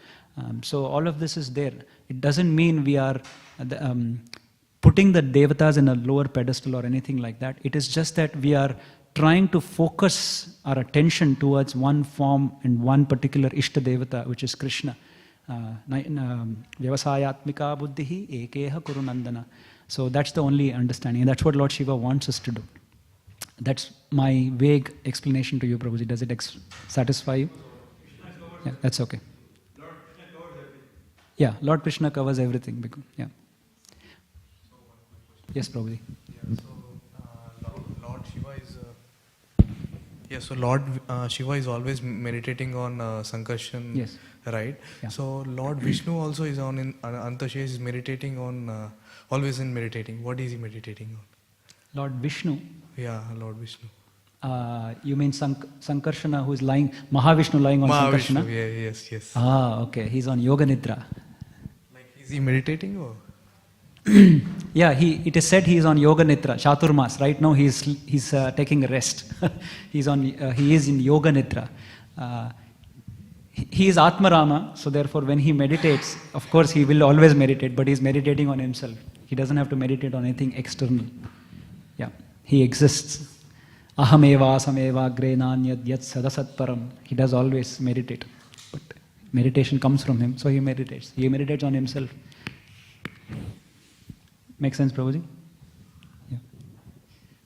So all of this is there. It doesn't mean we are putting the devatas in a lower pedestal or anything like that. It is just that we are trying to focus our attention towards one form and one particular Ishta Devata, which is Krishna. Vyavasayatmika buddhihi ekeha kurunandana. So that's the only understanding, and that's what Lord Shiva wants us to do. That's my vague explanation to you, Prabhuji. Does it satisfy you? Yeah, that's okay. Yeah, Lord Krishna covers everything. Yeah. Yes, Prabhuji. Lord Shiva is. So Lord Shiva is always meditating on Sankarshan, yes, right? Yeah. So Lord Vishnu also is on Antashesh is meditating on always in meditating. What is he meditating on? Lord Vishnu. Yeah, Lord Vishnu. You mean Sankarshana, who is lying, Mahavishnu lying on Sankarshana? Yeah, yes. Okay. He's on Yoga Nidra. Like, is he meditating or? Yeah, it is said he is on Yoga Nidra, Chaturmas. Right now he's taking a rest. He is in Yoga Nidra. He is Atmarama, so therefore when he meditates, of course he will always meditate, but he's meditating on himself. He doesn't have to meditate on anything external. Yeah, he exists. Ahameva sameva agre nanyad yat sadasat param. He does always meditate. But meditation comes from him, so he meditates. He meditates on himself. Make sense, Prabhuji? Yeah.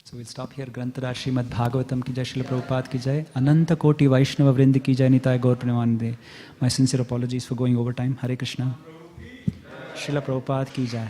So we'll stop here. Granthara Śrīmad Bhāgavatam ki jai, Srila Prabhupada ki jai, Ananta Koti Vaishnava Vrindi ki jai, Nitai Gaur Premanande. My sincere apologies for going over time. Hare Krishna. Srila Prabhupada ki jai.